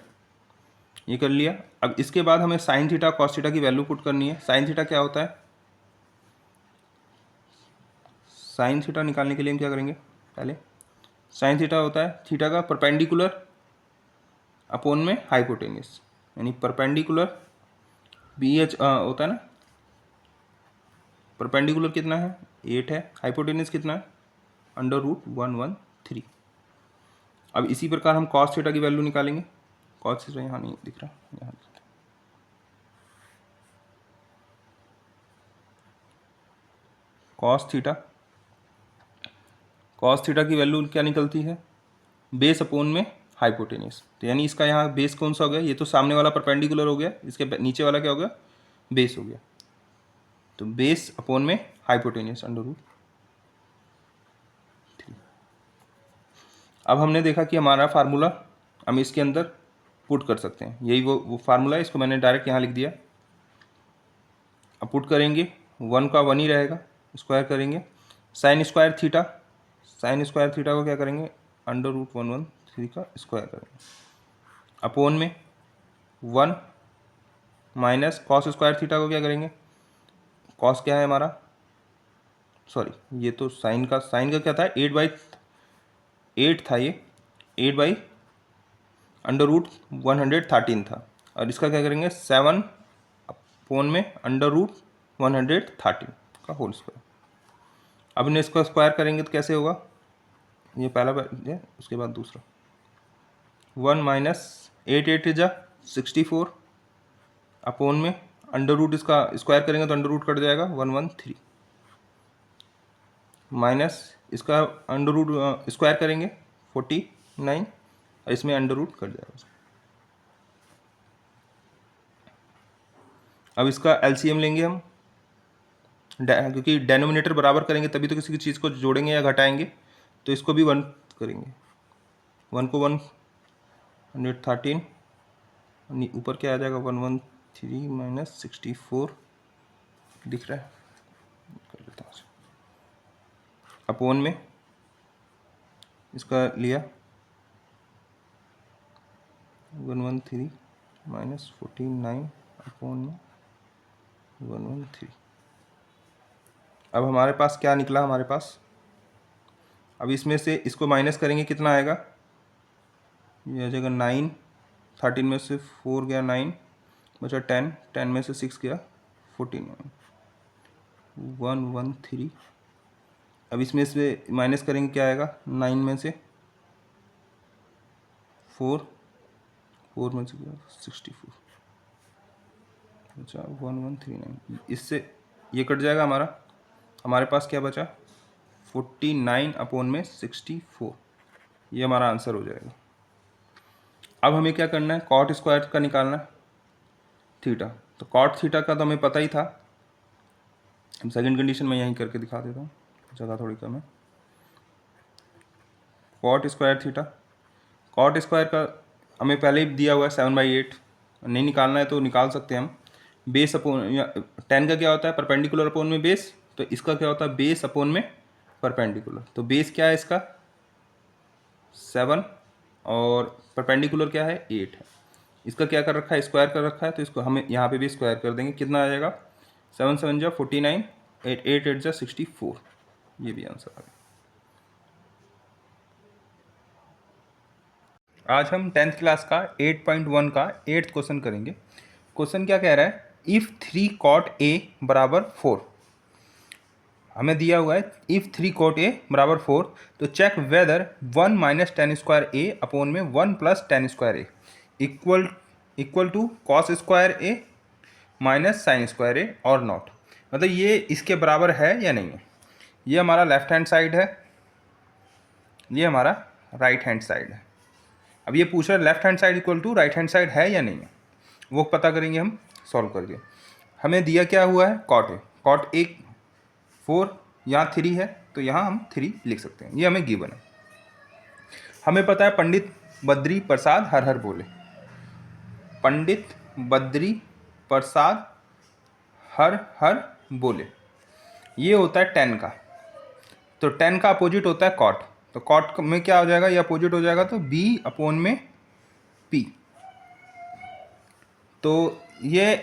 ये कर लिया। अब इसके बाद हमें साइन थीटा कॉस थीटा की वैल्यू पुट करनी है। साइन थीटा क्या होता है, साइन थीटा निकालने के लिए हम क्या करेंगे, पहले साइन थीटा होता है थीटा का परपेंडिकुलर अपोन में हाइपोटेनियस, यानी परपेंडिकुलर BH होता है ना, परपेंडिकुलर कितना है 8 है, हाइपोटेनियस कितना है √113। अब इसी प्रकार हम cos थीटा की वैल्यू निकालेंगे। cos थीटा यहाँ नहीं दिख रहा, यहाँ cos थीटा की वैल्यू क्या निकलती है, बेस अपॉन में हाइपोटेनियस। तो यानी इसका यहाँ बेस कौन सा हो गया, ये तो सामने वाला परपेंडिकुलर हो गया, इसके नीचे वाला क्या हो गया, बेस हो गया। तो बेस अपॉन में हाइपोटेनियस √3। अब हमने देखा कि हमारा फार्मूला हम इसके अंदर पुट कर सकते हैं, यही वो फार्मूला है, इसको मैंने डायरेक्ट यहाँ लिख दिया। अब पुट करेंगे 1 का 1 ही रहेगा, स्क्वायर करेंगे साइन स्क्वायर थीटा को क्या करेंगे, √113 का स्क्वायर करेंगे अपॉन में 1 माइनस कॉस स्क्वायर थीटा को क्या करेंगे, कॉस क्या है हमारा, सॉरी ये तो साइन का क्या था, 8/8 था, ये 8/√113 था, और इसका क्या करेंगे 7 अपॉन में √113 का होल स्क्वायर। अब इन्हें इसका स्क्वायर करेंगे तो कैसे होगा, ये पहला है, उसके बाद दूसरा 1 माइनस 8 64 अपॉन में √ इसका स्क्वायर करेंगे तो √ कट जाएगा 113 माइनस इसका √ स्क्वायर करेंगे 49 और इसमें √ कट जाएगा। अब इसका एलसीएम लेंगे हम, क्योंकि डेनोमिनेटर बराबर करेंगे तभी तो किसी की चीज़ को जोड़ेंगे या घटाएंगे, तो इसको भी 1 करेंगे, 1 को 113 ऊपर क्या आ जाएगा 113 माइनस 64 दिख रहा है, कर लेता हूँ अपॉन में इसका लिया 113 माइनस 49 अपॉन में 113। अब हमारे पास क्या निकला, हमारे पास अब इसमें से इसको माइनस करेंगे कितना आएगा, ये आ जाएगा 9, 13 में से 4 गया 9 बचा 10, 10 में से 6 गया 49, 113। अब इसमें से माइनस करेंगे क्या आएगा, 9 में से 4 में से 64 बचा 1139, इससे ये कट जाएगा, हमारे पास क्या बचा 49 अपॉन में 64, ये हमारा आंसर हो जाएगा। अब हमें क्या करना है, कॉट स्क्वायर का निकालना है थीटा, तो कॉट थीटा का तो हमें पता ही था। हम सेकंड कंडीशन में यहीं करके दिखा देता हूँ, जगह थोड़ी कम है। Cot square theta, cot square का हमें पहले ही दिया हुआ है 7/8, नहीं निकालना है तो निकाल सकते हैं हम। बेस अपॉन 10 का क्या होता है, परपेंडिकुलर अपॉन में बेस, तो इसका क्या होता है बेस अपॉन में परपेंडिकुलर। तो बेस क्या है इसका 7 और परपेंडिकुलर क्या है 8 है। इसका क्या कर रखा है, स्क्वायर कर रखा है, तो इसको हमें यहाँ पे भी स्क्वायर कर देंगे, कितना आ जाएगा 7 7 जा 49, 8 8 जा 64, ये भी आंसर आ गया। आज हम 10th क्लास का 8.1 का 8th क्वेश्चन करेंगे। क्वेश्चन क्या कह रहा है, इफ़ 3 cot A बराबर 4, हमें दिया हुआ है इफ़ 3 cot A बराबर 4, तो check whether 1 minus tan square A upon में 1 plus tan square A equal to cos square A minus sine square A और नॉट। मतलब ये इसके बराबर है या नहीं है। ये हमारा लेफ्ट हैंड साइड है, ये हमारा राइट हैंड साइड है। अब ये पूछ रहा है left hand side equal to right hand side है या नहीं है, वो पता करेंगे हम सॉल्व करके। हमें दिया क्या हुआ है, कॉट है, कॉट 1 4, यहाँ 3 है तो यहाँ हम 3 लिख सकते हैं, ये हमें गिवन है। हमें पता है पंडित बद्री प्रसाद हर हर बोले, पंडित बद्री प्रसाद हर हर बोले, ये होता है 10 का, तो 10 का अपोजिट होता है कॉट, तो कॉट में क्या हो जाएगा, ये अपोजिट हो जाएगा, तो b अपॉन में p। तो ये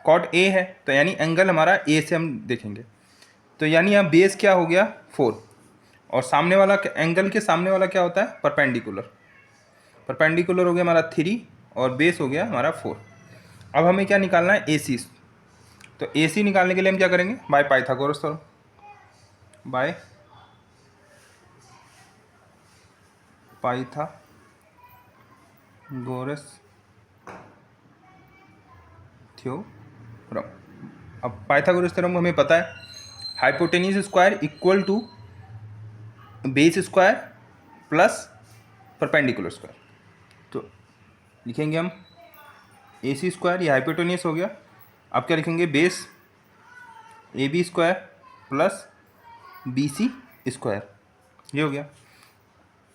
कॉट a है, तो यानी एंगल हमारा a से हम देखेंगे, तो यानी यहाँ बेस क्या हो गया 4, और सामने वाला एंगल के सामने वाला क्या होता है परपेंडिकुलर, परपेंडिकुलर हो गया हमारा 3 और बेस हो गया हमारा 4। अब हमें क्या निकालना है AC, तो AC निकालने के लिए हम क्या करेंगे by Pythagoras theorem. By Pythagoras theorem. अब पाइथागोरस थ्योरम हमें पता है, hypotenuse square equal to base square plus perpendicular square. तो लिखेंगे हम ए सी स्क्वायर, ये हाइपोटेन्यूज हो गया। अब क्या लिखेंगे, base A B square plus B C square, ये हो गया।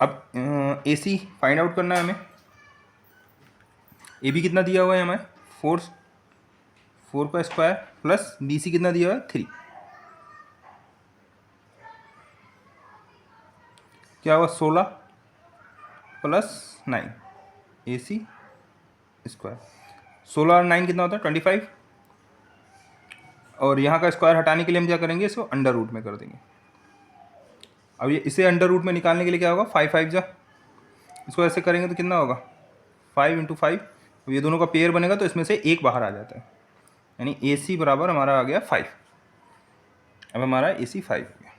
अब ए सी फाइंड आउट करना है हमें। ए बी कितना दिया हुआ है हमें, 4 का स्क्वायर प्लस बी सी कितना दिया हुआ है 3, क्या हुआ 16 प्लस 9 ए सी स्क्वायर। 16 और 9 कितना होता है 25, और यहाँ का स्क्वायर हटाने के लिए हम क्या करेंगे, इसको अंडर रूट में कर देंगे। अब ये इसे अंडर रूट में निकालने के लिए क्या होगा, 5 5 जा, इसको ऐसे करेंगे तो कितना होगा 5 × 5। अब ये दोनों का पेयर बनेगा तो इसमें से एक बाहर आ जाता है, यानी ए सी बराबर हमारा आ गया 5। अब हमारा ए सी 5 हो गया।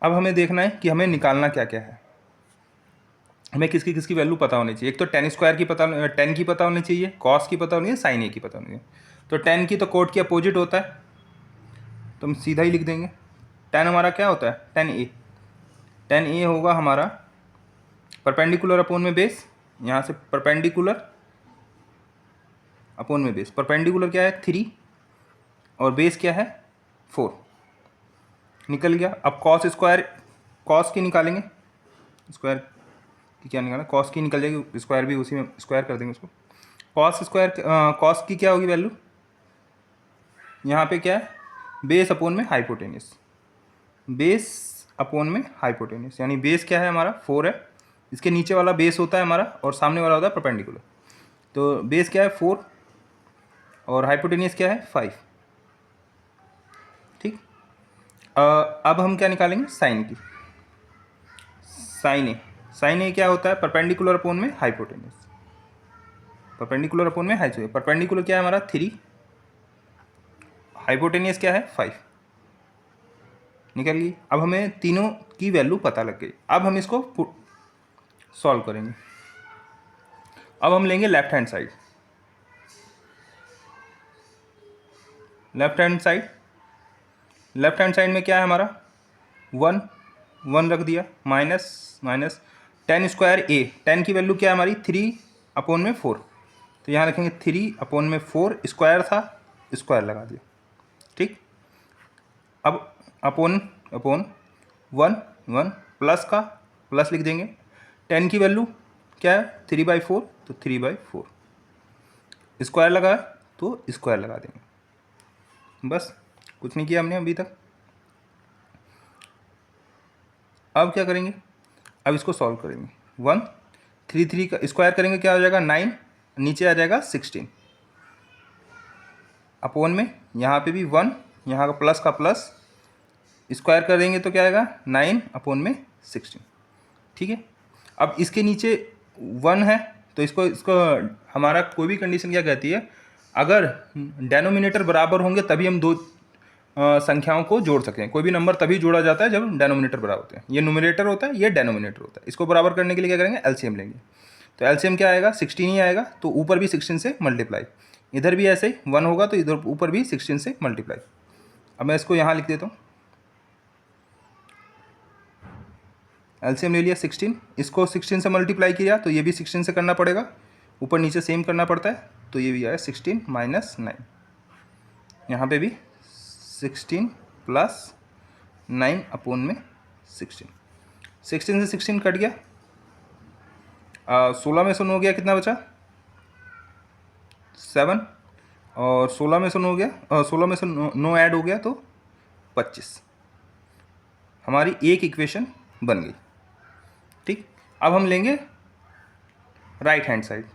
अब हमें देखना है कि हमें निकालना क्या क्या है। हमें किसकी किसकी वैल्यू पता होनी चाहिए। एक तो टेन स्क्वायर की पता, टेन की पता होनी चाहिए, कॉस की पता होनी है, साइन ए की पता होनी है। तो टेन की तो कोट की अपोजिट होता है, तो हम सीधा ही लिख देंगे। टेन हमारा क्या होता है, टेन ए। टेन ए होगा हमारा परपेंडिकुलर अपोन में बेस, यहाँ से परपेंडिकुलर अपोन में बेस। परपेंडिकुलर क्या है 3 और बेस क्या है 4, निकल गया। अब कॉस स्क्वायर, कॉस की निकालेंगे, स्क्वायर की क्या निकालना, कॉस की निकल जाएगी, स्क्वायर भी उसी में स्क्वायर कर देंगे उसको। कॉस स्क्वायर, कॉस की क्या होगी वैल्यू, यहाँ पे क्या है बेस अपोन में हाइपोटेन्यूस, बेस अपोन में हाइपोटेन्यूस, यानी बेस क्या है हमारा 4 है, इसके नीचे वाला बेस होता है हमारा और सामने वाला होता है परपेंडिकुलर। तो बेस क्या है 4 और हाइपोटेन्यूस क्या है 5, ठीक। अब हम क्या निकालेंगे, साइन की। साइन ए क्या होता है, परपेंडिकुलर अपोन में हाइपोटेन्यूस, परपेंडिकुलर अपोन में हाइपोटेन्यूस। परपेंडिकुलर क्या है हमारा 3, हाइपोटेन्यूस क्या है 5, निकल गई। अब हमें तीनों की वैल्यू पता लग गई। अब हम इसको सॉल्व करेंगे। अब हम लेंगे left hand side. Left hand side में क्या है हमारा 1 1 रख दिया, माइनस टेन स्क्वायर ए, टेन की वैल्यू क्या है हमारी 3 अपोन में 4, तो यहाँ रखेंगे 3 अपोन में 4, स्क्वायर था स्क्वायर लगा दिया, ठीक। अब अपोन 1 प्लस का प्लस लिख देंगे। 10 की वैल्यू क्या है 3/4, तो 3/4, स्क्वायर लगा तो स्क्वायर लगा देंगे, बस कुछ नहीं किया हमने अभी तक। अब क्या करेंगे, अब इसको सॉल्व करेंगे। 1 3 3 का स्क्वायर करेंगे, क्या हो जाएगा 9, नीचे आ जाएगा 16 अपोन में, यहाँ पे भी 1, यहाँ का प्लस स्क्वायर कर देंगे तो क्या आएगा 9 अपोन में 16, ठीक है। अब इसके नीचे 1 है तो इसको हमारा कोई भी कंडीशन क्या कहती है, अगर डेनोमिनेटर बराबर होंगे तभी हम दो संख्याओं को जोड़ सकते हैं। कोई भी नंबर तभी जोड़ा जाता है जब डेनोमिनेटर बराबर होते हैं। ये न्यूमरेटर होता है, ये डेनोमिनेटर होता है। इसको बराबर करने के लिए क्या करेंगे, एलसीएम लेंगे। तो एलसीएम क्या आएगा 16 ही आएगा, तो ऊपर भी 16 से मल्टीप्लाई, इधर भी ऐसे ही 1 होगा तो इधर ऊपर भी 16 से मल्टीप्लाई। अब मैं इसको यहाँ लिख देता हूँ, एलसीएम ले लिया 16, इसको 16 से मल्टीप्लाई किया तो ये भी 16 से करना पड़ेगा, ऊपर नीचे सेम करना पड़ता है, तो ये भी आया 16 - 9, यहाँ पे भी 16 + 9 अपोन में 16, 16 से 16 कट गया, 16 में से 9 गया, कितना बचा 7, और 16 में से 9 गया, 16 में से 9 ऐड हो गया तो 25, हमारी एक इक्वेशन बन गई, ठीक। अब हम लेंगे right hand side.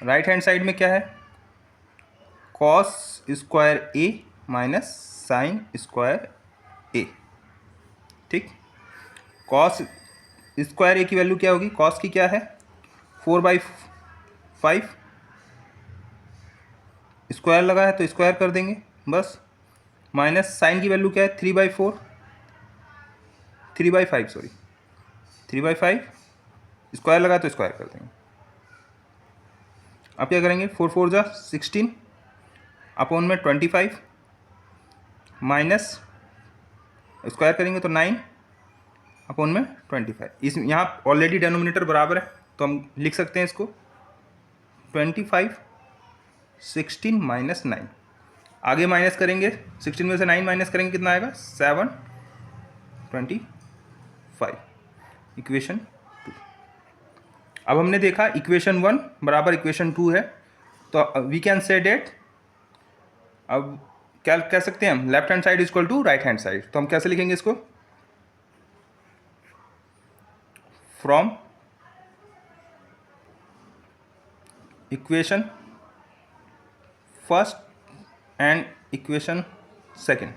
Right hand side में क्या है, कॉस स्क्वायर ए माइनस साइन स्क्वायर ए, ठीक। कॉस स्क्वायर ए की वैल्यू क्या होगी, कॉस की क्या है 4/5, स्क्वायर लगा है तो स्क्वायर कर देंगे बस, माइनस साइन की वैल्यू क्या है 3/4, 3/5 सॉरी 3/5, स्क्वायर लगा तो स्क्वायर कर देंगे। अब क्या करेंगे 4 4 जा 16 अपॉन में 25 माइनस स्क्वायर करेंगे तो 9 अपॉन में 25। इस यहाँ ऑलरेडी डेनोमिनेटर बराबर है तो हम लिख सकते हैं इसको 25 16 माइनस 9। आगे माइनस करेंगे 16 में से 9 माइनस करेंगे कितना आएगा 7 25 इक्वेशन 2। अब हमने देखा इक्वेशन 1 बराबर इक्वेशन 2 है तो वी कैन से डेट, अब क्या कह सकते हैं हम left hand side equal to right hand side. तो हम कैसे लिखेंगे इसको from equation first and equation second,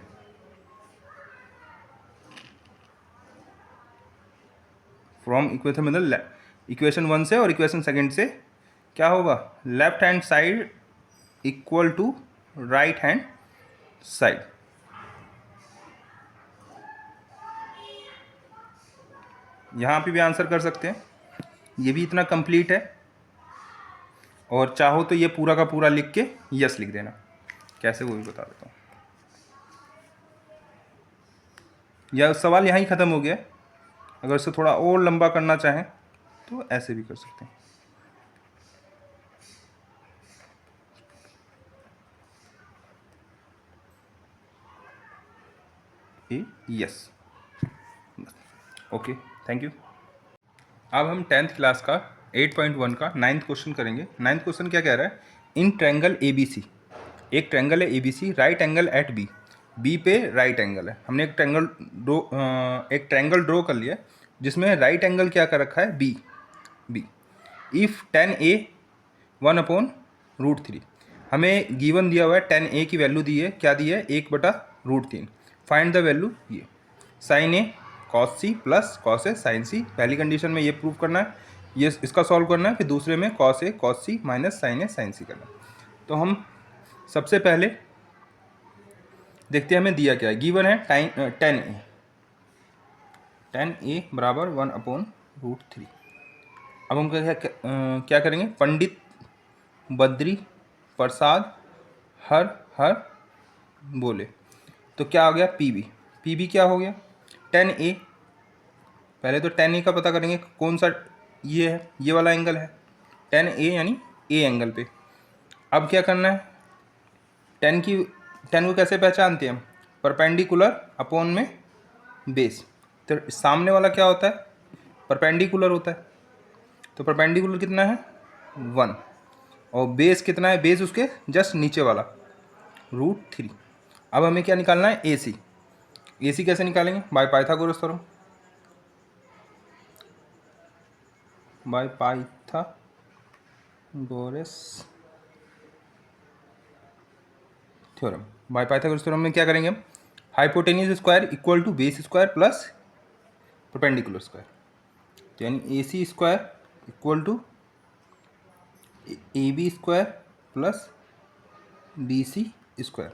from equation मतलब इक्वेशन 1 से और इक्वेशन सेकेंड से क्या होगा left hand side equal to right hand side. यहाँ पे भी आंसर कर सकते हैं, ये भी इतना कंप्लीट है। और चाहो तो ये पूरा का पूरा लिख के यस लिख देना, कैसे वो भी बता देता हूँ। यह सवाल यहाँ ही ख़त्म हो गया। अगर इसे थोड़ा और लंबा करना चाहें तो ऐसे भी कर सकते हैं। Yes okay thank you. अब हम 10th क्लास का 8.1 का 9th क्वेश्चन करेंगे। 9th क्वेश्चन क्या कह रहा है, इन ट्रैंगल ABC, एक ट्रैंगल है ABC, right angle at B पे राइट एंगल है। हमने एक ट्रैंगल ड्रॉ कर लिया जिसमें राइट एंगल क्या कर रखा है बी। इफ़ 10A 1/√3, हमें गिवन दिया हुआ है 10A की वैल्यू दी है, क्या दी है 1/√3। फाइंड द वैल्यू ये sign A cos C plus cos A sign सी। पहली कंडीशन में ये प्रूव करना है, ये इसका सॉल्व करना है, फिर दूसरे में cos A cos C minus sign A sign सी करना है। तो हम सबसे पहले देखते हैं हमें दिया क्या है। गिवन है 10A बराबर 1/√3। अब हम क्या करेंगे, पंडित बद्री प्रसाद हर बोले, तो क्या आ गया पीबी क्या हो गया 10A। पहले तो 10A का पता करेंगे कौन सा ये है, ये वाला एंगल है 10A यानी ए एंगल पे। अब क्या करना है 10 को कैसे पहचानते हैं हम, परपेंडिकुलर अपॉन में बेस। तो सामने वाला क्या होता है परपेंडिकुलर होता है, तो परपेंडिकुलर कितना है 1 और बेस कितना है, बेस उसके जस्ट नीचे वाला √3। अब हमें क्या निकालना है AC कैसे निकालेंगे by Pythagoras theorem, by Pythagoras theorem में क्या करेंगे हम, hypotenuse square equal to base square plus perpendicular square. तो यानी AC square equal to AB square plus BC square.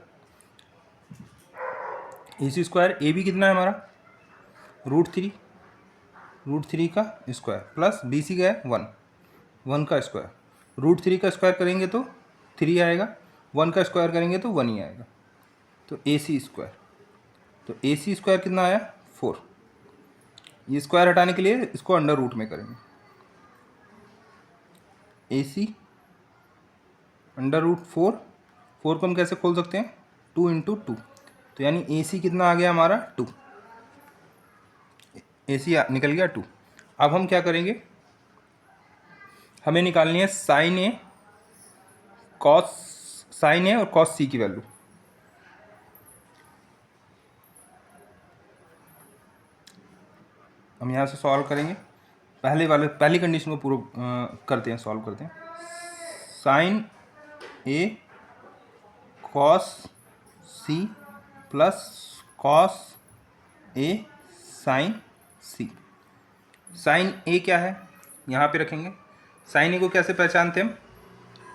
AC square AB कितना है हमारा √3 का स्क्वायर प्लस BC का है 1 का स्क्वायर। √3 का स्क्वायर करेंगे तो 3 आएगा, 1 का स्क्वायर करेंगे तो 1 ही आएगा। तो AC स्क्वायर, तो AC स्क्वायर कितना आया 4। ये स्क्वायर हटाने के लिए इसको अंडर रूट में करेंगे, AC √4 को हम कैसे खोल सकते हैं 2 × 2, तो यानी AC कितना आ गया हमारा 2, AC निकल गया 2। अब हम क्या करेंगे, हमें निकालनी है साइन ए और कॉस सी की वैल्यू। हम यहाँ से सॉल्व करेंगे, पहली कंडीशन को पूरा करते हैं, सॉल्व करते हैं। Sign A cos C plus cos A sign C. Sign ए क्या है यहाँ पे रखेंगे, साइन ए को कैसे पहचानते हैं हम,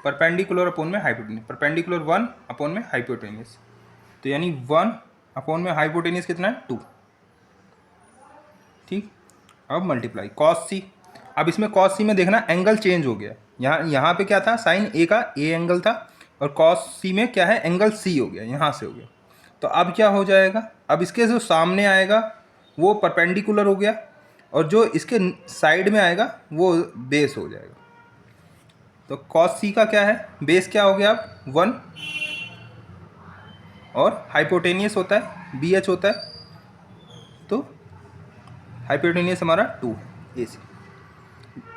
परपेंडिकुलर अपॉन में हाइपोटेन्यूस, परपेंडिकुलर 1 अपॉन में हाइपोटेन्यूस। तो यानी 1 अपॉन में हाइपोटेनियस कितना है 2। ठीक, अब मल्टीप्लाई कॉस सी। अब इसमें कॉस सी में देखना एंगल चेंज हो गया। यहाँ पे क्या था, साइन ए का ए एंगल था, और कॉस सी में क्या है, एंगल सी हो गया, यहाँ से हो गया। तो अब क्या हो जाएगा, अब इसके जो सामने आएगा वो परपेंडिकुलर हो गया, और जो इसके साइड में आएगा वो बेस हो जाएगा। तो कॉस सी का क्या है, बेस क्या हो गया अब 1, और हाइपोटेनियस होता है बी एच होता है, तो हाइपोटेनियस हमारा 2 ए सी।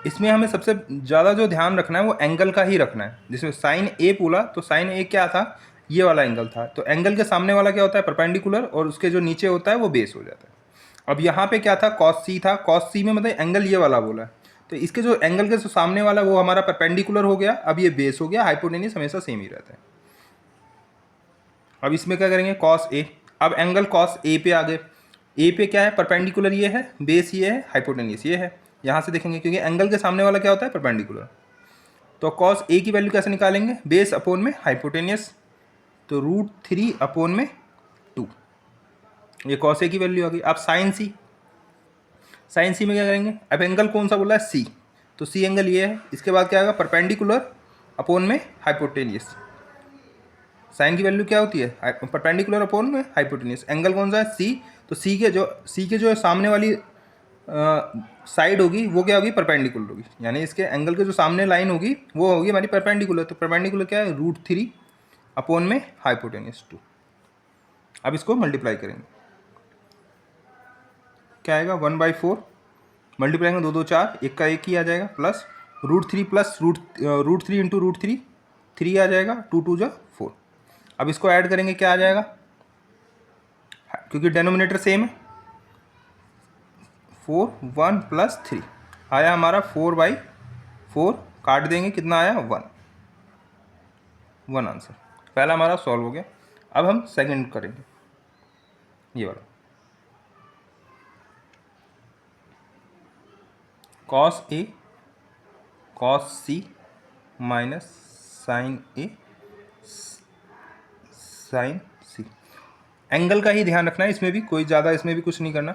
इसमें हमें सबसे ज़्यादा जो ध्यान रखना है वो एंगल का ही रखना है। जिसमें साइन ए बोला तो साइन ए क्या था, ये वाला एंगल था, तो एंगल के सामने वाला क्या होता है परपेंडिकुलर, और उसके जो नीचे होता है वो बेस हो जाता है। अब यहाँ पे क्या था, कॉस सी था, कॉस सी में मतलब एंगल ये वाला बोला है, तो इसके जो एंगल के जो सामने वाला वो हमारा परपेंडिकुलर हो गया, अब ये बेस हो गया, हाइपोटेनियस हमेशा सेम ही रहता है। अब इसमें क्या करेंगे, कॉस ए, अब एंगल कॉस ए पे आ गए, ए पे क्या है परपेंडिकुलर ये है, बेस ये है, हाइपोटेनियस ये है। यहाँ से देखेंगे क्योंकि एंगल के सामने वाला क्या होता है परपेंडिकुलर। तो कॉस ए की वैल्यू कैसे निकालेंगे, बेस अपोन में हाइपोटेनियस, तो √3 अपोन में 2, ये कॉस ए की वैल्यू आ गई। अब साइन सी, साइन सी में क्या करेंगे, अब एंगल कौन सा बोला है सी, तो सी एंगल ये है, इसके बाद क्या आएगा परपेंडिकुलर अपोन में हाइपोटेनियस। साइन की वैल्यू क्या होती है, परपेंडिकुलर अपोन में हाइपोटेनियस, एंगल कौन सा है सी, तो सी के जो सामने वाली साइड होगी वो क्या होगी परपेंडिकुलर होगी, यानी इसके एंगल के जो सामने लाइन होगी वो होगी हमारी परपेंडिकुलर। तो परपेंडिकुलर क्या है √3 अपोन में हाइपोटेनियस 2। अब इसको मल्टीप्लाई करेंगे, क्या आएगा 1/4, मल्टीप्लाई करेंगे 2 2 4, एक का एक ही आ जाएगा, प्लस √3 प्लस √3 इंटू √3 3 आ जाएगा, 2 2 जा 4। अब इसको ऐड करेंगे क्या आ जाएगा, क्योंकि डेनोमिनेटर सेम है, 4 1 प्लस 3 आया हमारा 4/4, काट देंगे कितना आया 1 आंसर। पहला हमारा सॉल्व हो गया। अब हम सेकंड करेंगे, ये वाला cos A cos C minus sign A sign C. Angle का ही ध्यान रखना है, इसमें भी कोई ज़्यादा इसमें भी कुछ नहीं करना।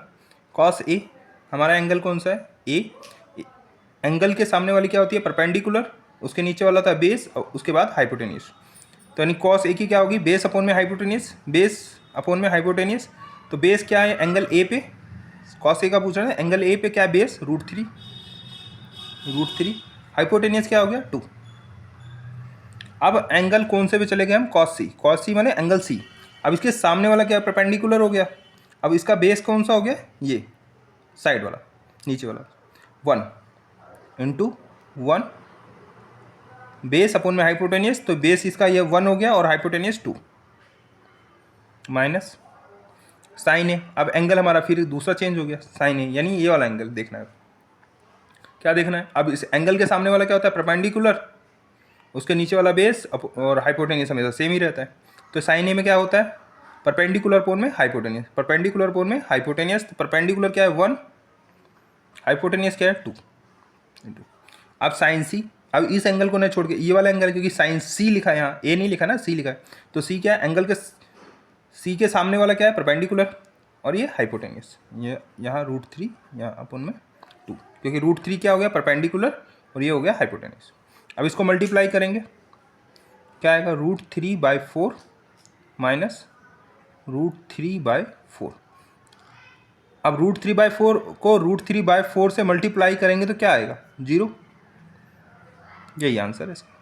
कॉस ए हमारा एंगल कौन सा है ए, एंगल के सामने वाली क्या होती है परपेंडिकुलर, उसके नीचे वाला था बेस, और उसके बाद हाइपोटेनियस। तो यानी कॉस ए की क्या होगी बेस अपोन में हाइपोटेनियस, बेस अपोन में हाइपोटेनियस। तो बेस क्या है एंगल ए पे, कॉस ए का पूछ रहे हैं, एंगल ए पे क्या है बेस √3, हाइपोटेनियस क्या हो गया 2। अब एंगल कौन से पे चले गए हम, कॉस सी माने एंगल सी। अब इसके सामने वाला क्या परपेंडिकुलर हो गया, अब इसका बेस कौन सा हो गया, ये साइड वाला नीचे वाला, 1 इंटू 1 बेस अपोन में हाइपोटेनियस, तो बेस इसका ये 1 हो गया और हाइपोटेनियस 2 माइनस साइन ए। अब एंगल हमारा फिर दूसरा चेंज हो गया साइन ए, यानी ये वाला एंगल देखना है, क्या देखना है। अब इस एंगल के सामने वाला क्या होता है परपेंडिकुलर, उसके नीचे वाला बेस और हाइपोटेनियस हमेशा सेम ही रहता है। तो साइन ए में क्या होता है परपेंडिकुलर अपोन में हाइपोटेनियस, परपेंडिकुलर अपोन में हाइपोटेनियस, तो परपेंडिकुलर क्या है 1, हाइपोटेनियस क्या है 2 इंटू। अब साइन सी, अब इस एंगल को नहीं छोड़ के ये वाला एंगल, क्योंकि साइन सी लिखा है यहाँ, ए नहीं लिखा ना, सी लिखा है, तो सी क्या है एंगल के सी के सामने वाला क्या है परपेंडिकुलर, और ये हाइपोटेनियस, ये यहाँ √3 यहाँ अपोन में 2, क्योंकि √3 क्या हो गया परपेंडिकुलर और ये हो गया हाइपोटेनियस। अब इसको मल्टीप्लाई करेंगे, क्या आएगा √3/4 माइनस √3/4। अब √3/4 को √3/4 से मल्टीप्लाई करेंगे तो क्या आएगा 0, यही आंसर है इसका।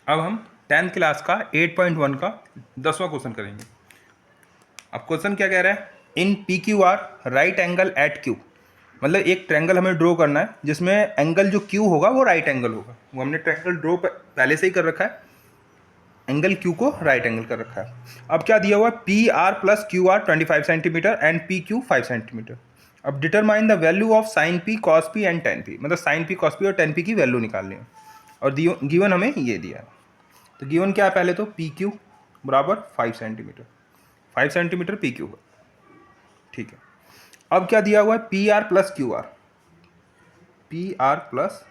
अब हम 10th क्लास का 8.1 का 10वां क्वेश्चन करेंगे। अब क्वेश्चन क्या कह रहा है, in PQR right angle at Q, मतलब एक ट्रायंगल हमें ड्रॉ करना है जिसमें एंगल जो Q होगा वो राइट एंगल होगा। वो हमने ट्रायंगल ड्रॉ पहले से ही कर रखा है, एंगल Q को राइट एंगल कर रखा है। अब क्या दिया हुआ है PR plus QR 25 centimetre and PQ 5 centimetre. अब determine the value of sine P cos P एंड tan P, मतलब साइन P cos P और tan P की वैल्यू निकालनी है, और गिवन हमें ये दिया है। तो गिवन क्या है, पहले तो PQ बराबर 5 सेंटीमीटर, 5 सेंटीमीटर PQ, ठीक है। अब क्या दिया हुआ है PR plus QR, PR plus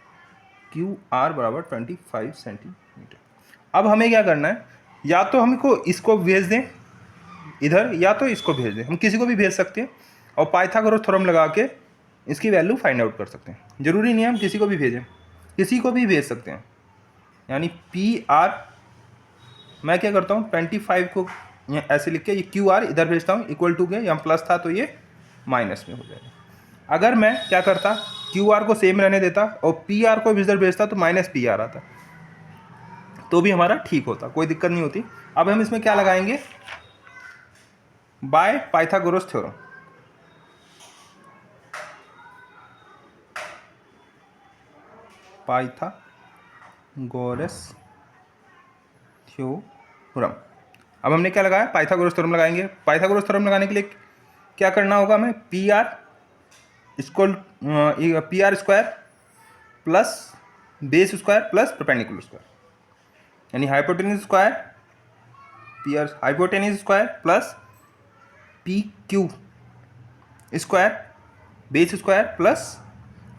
QR बराबर 25 सेंटीमीटर। अब हमें क्या करना है, या तो हमको इसको भेज दें इधर, या तो इसको भेज दें, हम किसी को भी भेज सकते हैं और पाइथागोरस थ्योरम लगा के इसकी वैल्यू फाइंड आउट कर सकते हैं। ज़रूरी नहीं है हम किसी को भी भेजें, किसी को भी भेज सकते हैं। यानी पी आर, मैं क्या करता हूँ 25 को ऐसे लिख के ये क्यू आर इधर भेजता हूँ, इक्वल टू के यहाँ प्लस था तो ये माइनस में हो जाएगा। अगर मैं क्या करता क्यू आर को सेम रहने देता और पी आर को इधर भेजता तो माइनस पी आर आता, तो भी हमारा ठीक होता, कोई दिक्कत नहीं होती। अब हम इसमें क्या लगाएंगे, by Pythagoras theorem. Pythagoras theorem, अब हमने क्या लगाया, पाइथागोरस थ्योरम लगाएंगे। पाइथागोरस थ्योरम लगाने के लिए क्या करना होगा हमें, P R square plus base square plus perpendicular square, यानी hypotenuse square, P R hypotenuse square plus P Q square base square plus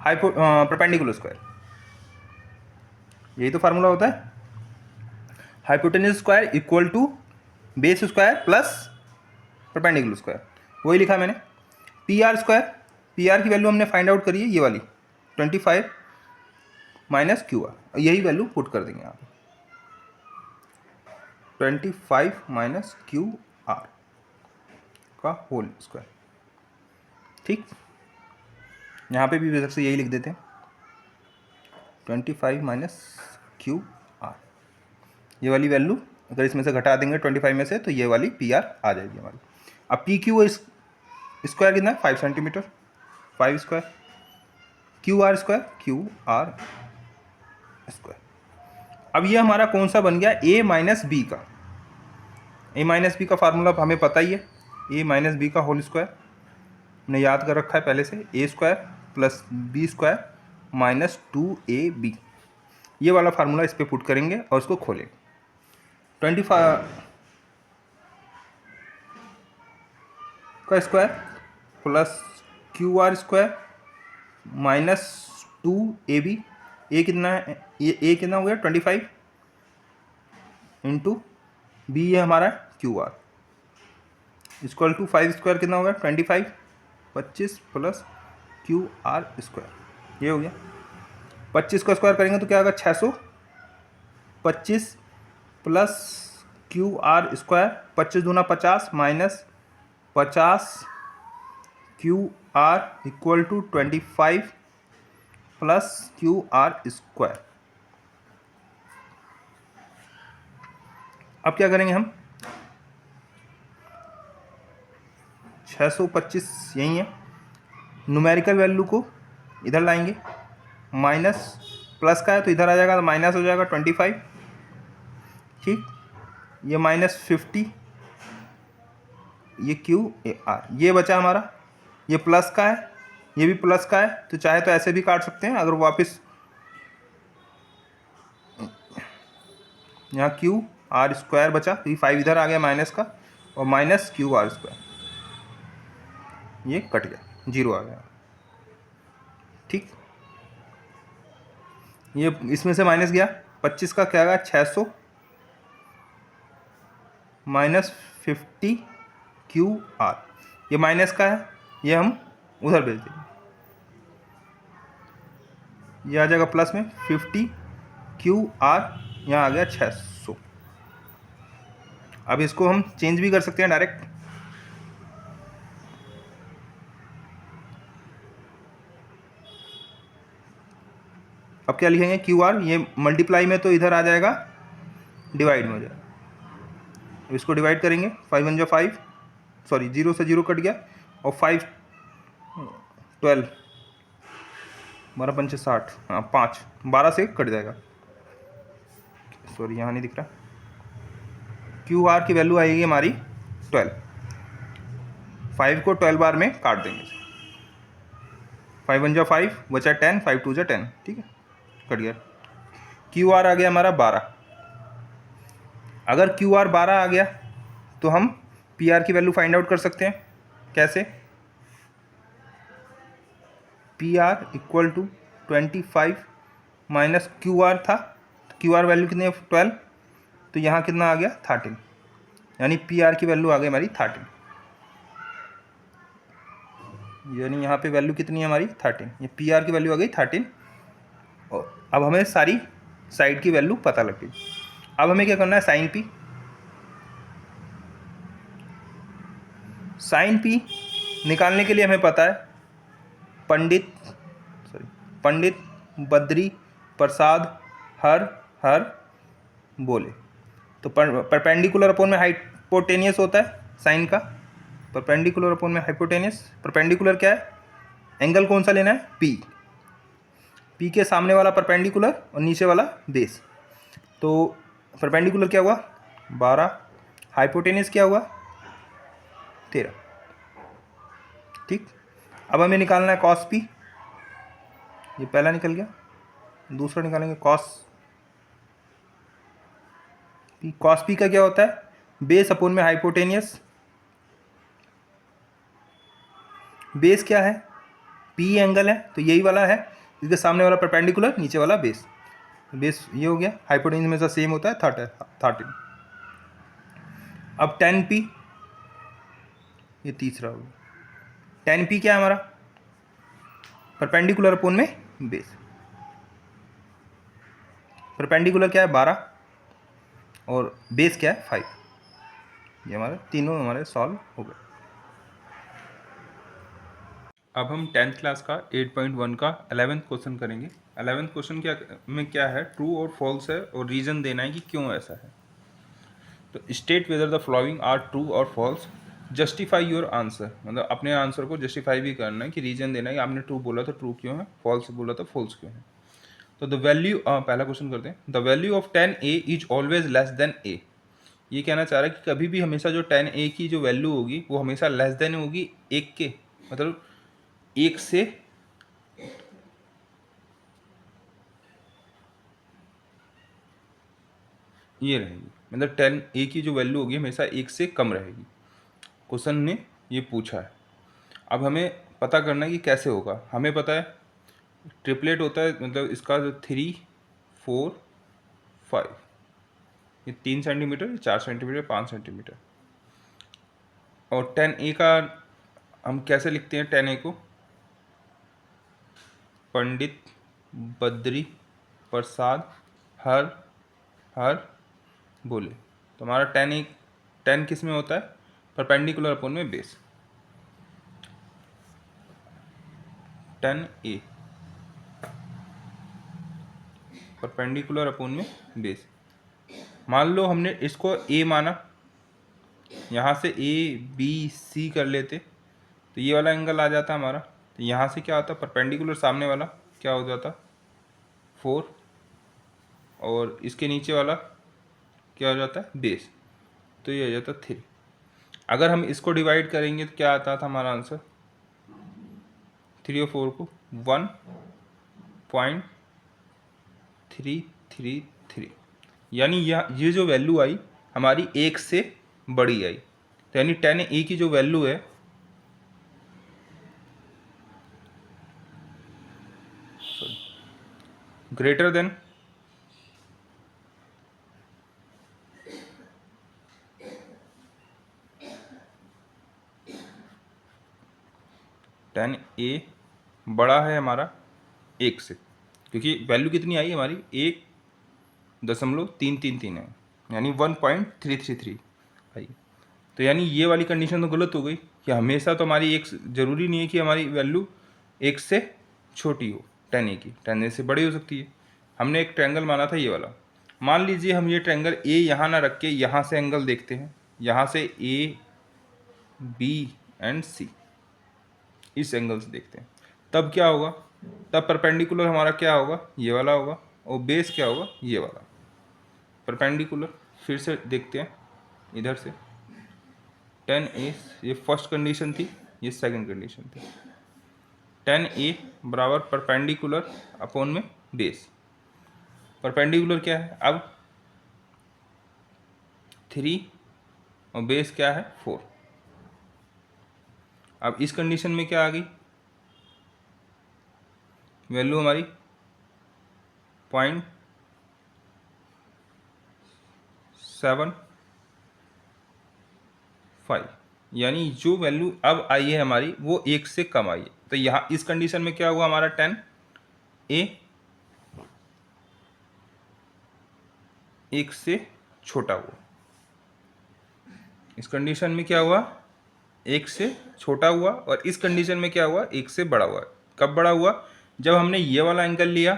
perpendicular square, यही तो फार्मूला होता है। Hypotenuse square equal to base square plus perpendicular square, वही लिखा मैंने। P R square, P R की value हमने find out करी है ये वाली 25 माइनस क्यू आर, यही वैल्यू पुट कर देंगे आप, 25 माइनस क्यू आर का होल स्क्वायर। ठीक, यहाँ पे भी बेशक से यही लिख देते हैं 25 माइनस क्यू आर, ये वाली वैल्यू अगर इसमें से घटा देंगे 25 में से तो ये वाली पी आर आ जाएगी हमारी। अब पी क्यू स्क्वायर कितना है 5 centimetre, 5 square, Q R square, Q R square. अब ये हमारा कौन सा बन गया, ए माइनस बी का। ए माइनस बी का फार्मूला हमें पता ही है, ए माइनस बी का होल स्क्वायर हमने याद कर रखा है पहले से, A square plus B square minus 2ab, ये वाला फार्मूला इस पर पुट करेंगे और इसको खोलेंगे। 25 का square plus Q R square minus 2ab, ए कितना है, ये ए कितना हो गया 25 इंटू बी है हमारा Q R equal to 5 square कितना होगा 25 प्लस क्यू आर स्क्वायर, ये हो गया। 25 का स्क्वायर करेंगे तो क्या होगा 625 प्लस क्यू आर स्क्वायर, 25 दूना 50 minus 50 Q R equal to 25 plus Q R square. अब क्या करेंगे हम, 625 यही है, न्यूमेरिकल वैल्यू को इधर लाएंगे, माइनस प्लस का है तो इधर आ जाएगा तो माइनस हो जाएगा 25, ठीक, ये माइनस 50, ये क्यू ए आर, ये बचा हमारा, ये प्लस का है, ये भी प्लस का है, तो चाहे तो ऐसे भी काट सकते हैं। अगर वापस यहाँ क्यू आर स्क्वायर बचा तो ये 5 इधर आ गया माइनस का, और माइनस क्यू आर स्क्वायर, ये कट गया, 0 आ गया, ठीक। ये इसमें से माइनस गया, 25 का क्या आएगा 600 माइनस 50 क्यू आर, ये माइनस का है, ये हम उधर भेज देंगे, ये आ जाएगा प्लस में 50 क्यू आर, यहाँ आ गया 600। अब इसको हम चेंज भी कर सकते हैं डायरेक्ट, अब क्या लिखेंगे क्यू आर, ये मल्टीप्लाई में तो इधर आ जाएगा, डिवाइड में हो जाएगा, इसको डिवाइड करेंगे, 5 1 5, सॉरी 0 से 0 कट गया, और 5 12 12 5 60, हाँ 5 12 से कट जाएगा, सॉरी यहाँ नहीं दिख रहा, क्यू आर की वैल्यू आएगी हमारी 12, 5 को 12 बार में काट देंगे, 5 1 5 बचा 10, 5 2 10, ठीक है, कट गया। क्यू आर आ गया हमारा 12, अगर क्यू आर 12 आ गया तो हम पी आर की वैल्यू फाइंड आउट कर सकते हैं, कैसे, P R equal to 25 minus Q R था, क्यू आर वैल्यू कितनी है 12, तो यहाँ कितना आ गया 13, यानी पी आर की वैल्यू आ गई हमारी 13, यानी यहाँ पे वैल्यू कितनी है हमारी 13, ये पी आर की वैल्यू आ गई 13। और अब हमें सारी साइड की वैल्यू पता लग गई। अब हमें क्या करना है, साइन पी। साइन पी निकालने के लिए हमें पता है पंडित बद्री प्रसाद हर हर बोले। तो परपेंडिकुलर अपॉन में हाइपोटेनियस होता है साइन का, परपेंडिकुलर अपॉन में हाइपोटेनियस। परपेंडिकुलर क्या है, एंगल कौन सा लेना है, पी, पी के सामने वाला परपेंडिकुलर और नीचे वाला बेस। तो परपेंडिकुलर क्या हुआ 12, हाइपोटेनियस क्या हुआ 13। ठीक, अब हमें निकालना है कॉस पी, ये पहला निकल गया, दूसरा निकालेंगे कॉस पी। कॉस पी का क्या होता है, बेस अपॉन में हाइपोटेनियस। बेस क्या है, पी एंगल है तो यही वाला है, इसके सामने वाला परपेंडिकुलर, नीचे वाला बेस। बेस ये हो गया, हाइपोटेनियस में से सेम होता है 13। अब टेन पी, ये तीसरा हो गया। टेन पी क्या है हमारा, परपेंडिकुलर अपॉन में बेस। परपेंडिकुलर क्या है 12 और बेस क्या है 5। ये हमारे तीनों हमारे सॉल्व हो गए। अब हम 10th क्लास का 8.1 का 11th क्वेश्चन करेंगे। 11th क्वेश्चन क्या है, ट्रू और फॉल्स है और रीज़न देना है कि क्यों ऐसा है। तो state whether the following are true और फॉल्स, जस्टिफाई योर आंसर, मतलब अपने आंसर को जस्टिफाई भी करना है कि रीज़न देना है कि आपने ट्रू बोला तो ट्रू क्यों है, फॉल्स बोला तो फॉल्स क्यों है। तो द वैल्यू, पहला क्वेश्चन करते हैं। The value of 10a is always less than a। ये कहना चाह रहा है कि कभी भी हमेशा जो 10a की जो वैल्यू होगी वो हमेशा लेस देन होगी एक के, मतलब एक से ये रहेगी, मतलब 10a की जो वैल्यू होगी हमेशा एक से कम रहेगी। क्वेश्चन ने ये पूछा है। अब हमें पता करना है कि कैसे होगा। हमें पता है ट्रिपलेट होता है, मतलब इसका जो 3, 4, 5, ये 3 सेंटीमीटर, 4 सेंटीमीटर, 5 सेंटीमीटर। और 10a का हम कैसे लिखते हैं, 10a को पंडित बद्री प्रसाद हर हर बोले। तो हमारा 10 किस में होता है, परपेंडिकुलर अपॉन में बेस। 10a परपेंडिकुलर अपॉन में बेस। मान लो हमने इसको a माना, यहाँ से a b c कर लेते तो ये वाला एंगल आ जाता हमारा। तो यहाँ से क्या आता, परपेंडिकुलर सामने वाला क्या हो जाता 4, और इसके नीचे वाला क्या हो जाता है बेस, तो ये हो जाता 3। अगर हम इसको डिवाइड करेंगे तो क्या आता था हमारा आंसर, 3 और 4 को 1.333, यानी ये जो वैल्यू आई हमारी एक से बड़ी आई। तो यानी 10a की जो वैल्यू है ग्रेटर देन 10a बड़ा है हमारा एक से, क्योंकि वैल्यू कितनी आई हमारी 1.333 है, यानी 1.333 आई। तो यानी ये वाली कंडीशन तो गलत हो गई कि हमेशा तो हमारी एक, ज़रूरी नहीं है कि हमारी वैल्यू एक से छोटी हो, 10a की 10a से बड़ी हो सकती है। हमने एक ट्रायंगल माना था ये वाला। मान लीजिए हम ये ट्रायंगल a यहाँ ना रख के यहाँ से एंगल देखते हैं, यहाँ से a b एंड c इस एंगल से देखते हैं, तब क्या होगा, तब परपेंडिकुलर हमारा क्या होगा, ये वाला होगा, और बेस क्या होगा, ये वाला। परपेंडिकुलर फिर से देखते हैं इधर से, 10a ये फर्स्ट कंडीशन थी, ये सेकंड कंडीशन थी। 10a बराबर परपेंडिकुलर अपॉन में बेस। परपेंडिकुलर क्या है अब 3 और बेस क्या है 4। अब इस कंडीशन में क्या आ गई, वैल्यू हमारी 0.7 0.75, यानी जो वैल्यू अब आई है हमारी वो 1 से कम आई है। तो यहाँ इस कंडीशन में क्या हुआ हमारा 10A 1 से छोटा हुआ। इस कंडीशन में क्या हुआ, 1 से छोटा हुआ, और इस कंडीशन में क्या हुआ, 1 से बड़ा हुआ। कब बड़ा हुआ, जब हमने ये वाला एंगल लिया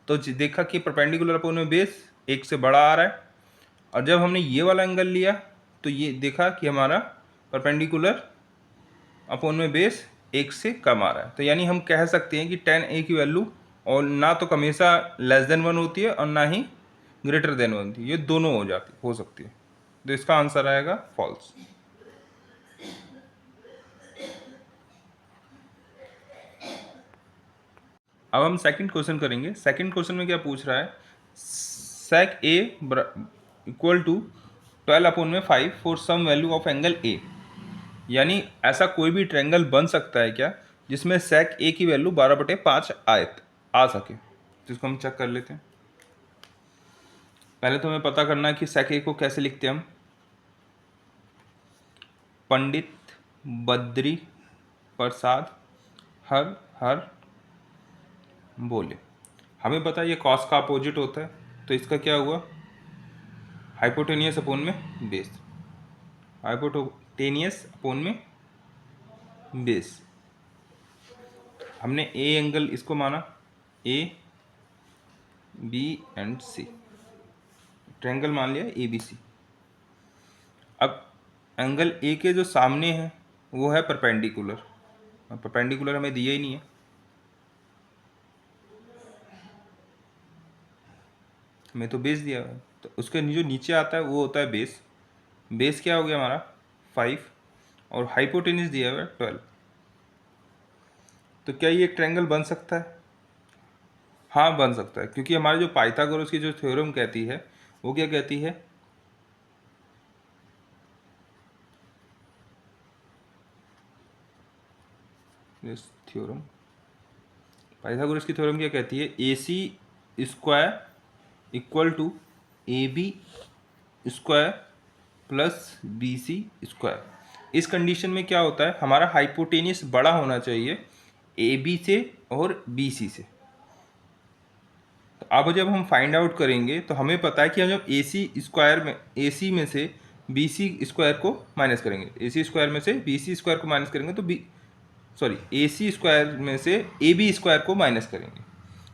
तो देखा कि परपेंडिकुलर अपोन में बेस 1 से बड़ा आ रहा है, और जब हमने ये वाला एंगल लिया तो ये देखा कि हमारा परपेंडिकुलर अपोन में बेस 1 से कम आ रहा है। तो यानी हम कह सकते हैं कि 10A की वैल्यू और ना तो हमेशा लेस देन 1 होती है और ना ही ग्रेटर देन 1 होती है, ये दोनों हो सकती है। तो इसका आंसर आएगा फॉल्स। अब हम सेकंड क्वेश्चन करेंगे। सेकंड क्वेश्चन में क्या पूछ रहा है, sec A equal to 12/5 for some value of angle A, यानी ऐसा कोई भी ट्रायंगल बन सकता है क्या जिसमें sec A की वैल्यू 12/5 आ सके। जिसको हम चेक कर लेते हैं। पहले तो हमें पता करना है कि sec A को कैसे लिखते हैं हम। पंडित बद्री प्रसाद हर हर बोले। हमें पता है ये कॉस का अपोजिट होता है, तो इसका क्या हुआ, हाइपोटेनियस अपोन में बेस, हाइपोटेनियस अपोन में बेस। हमने ए एंगल इसको माना, A B and C, triangle मान लिया ए बी सी। अब एंगल ए के जो सामने है वो है परपेंडिकुलर, परपेंडिकुलर हमें दिया ही नहीं है, हमें तो बेस दिया है। तो उसके जो नीचे आता है वो होता है बेस। बेस क्या हो गया हमारा 5, और हाइपोटेनियस दिया हुआ है 12। तो क्या ये एक ट्रायंगल बन सकता है? हाँ बन सकता है, क्योंकि हमारे जो पाइथागोरस की जो थ्योरम कहती है वो क्या कहती है, थ्योरम, पाइथागोरस की थ्योरम क्या कहती है, AC square equal to AB square plus BC square. इस कंडीशन में क्या होता है, हमारा हाइपोटेनियस बड़ा होना चाहिए AB से और BC से। तो अब जब हम फाइंड आउट करेंगे तो हमें पता है कि हम जब AC में से BC स्क्वायर को माइनस करेंगे, AC स्क्वायर में से BC स्क्वायर को माइनस करेंगे तो AC स्क्वायर में से AB स्क्वायर को माइनस करेंगे,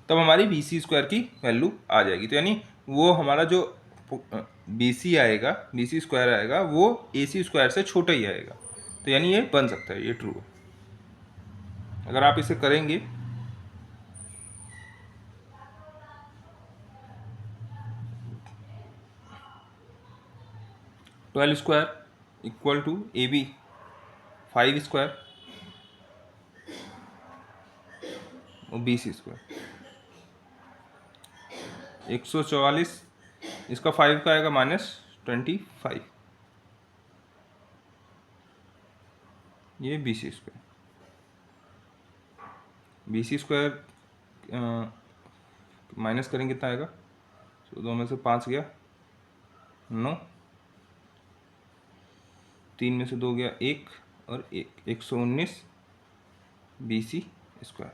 तब हमारी BC स्क्वायर की वैल्यू आ जाएगी। तो यानी वो हमारा जो BC आएगा, BC स्क्वायर आएगा, वो AC स्क्वायर से छोटा ही आएगा। तो यानी ये बन सकता है, ये ट्रू है। अगर आप इसे करेंगे 12 square equal to AB 5 square और BC स्क्वायर 144, इसका 5 का आएगा -25, ये BC square. BC square minus करेंगे कितना आएगा, तो 2 में से 5 गया 9, 3 में से 2 गया 1 और 119 BC स्क्वायर।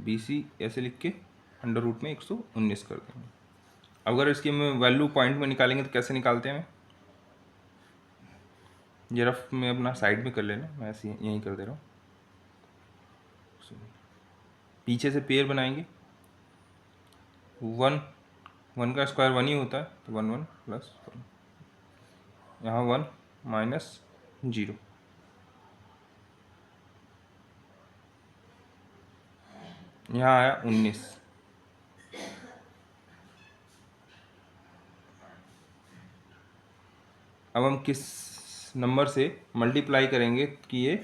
BC ऐसे लिख के अंडर रूट में 119 कर देंगे। अगर इसकी हम वैल्यू पॉइंट में निकालेंगे तो कैसे निकालते हैं, ये रफ में अपना साइड में कर लेना, मैं ऐसे यहीं कर दे रहा हूँ। पीछे से पेयर बनाएंगे, 1 का स्क्वायर 1 ही होता है, तो 1 1 प्लस 1, यहाँ 1 माइनस 0, यहाँ आया 19। अब हम किस नंबर से मल्टीप्लाई करेंगे कि ये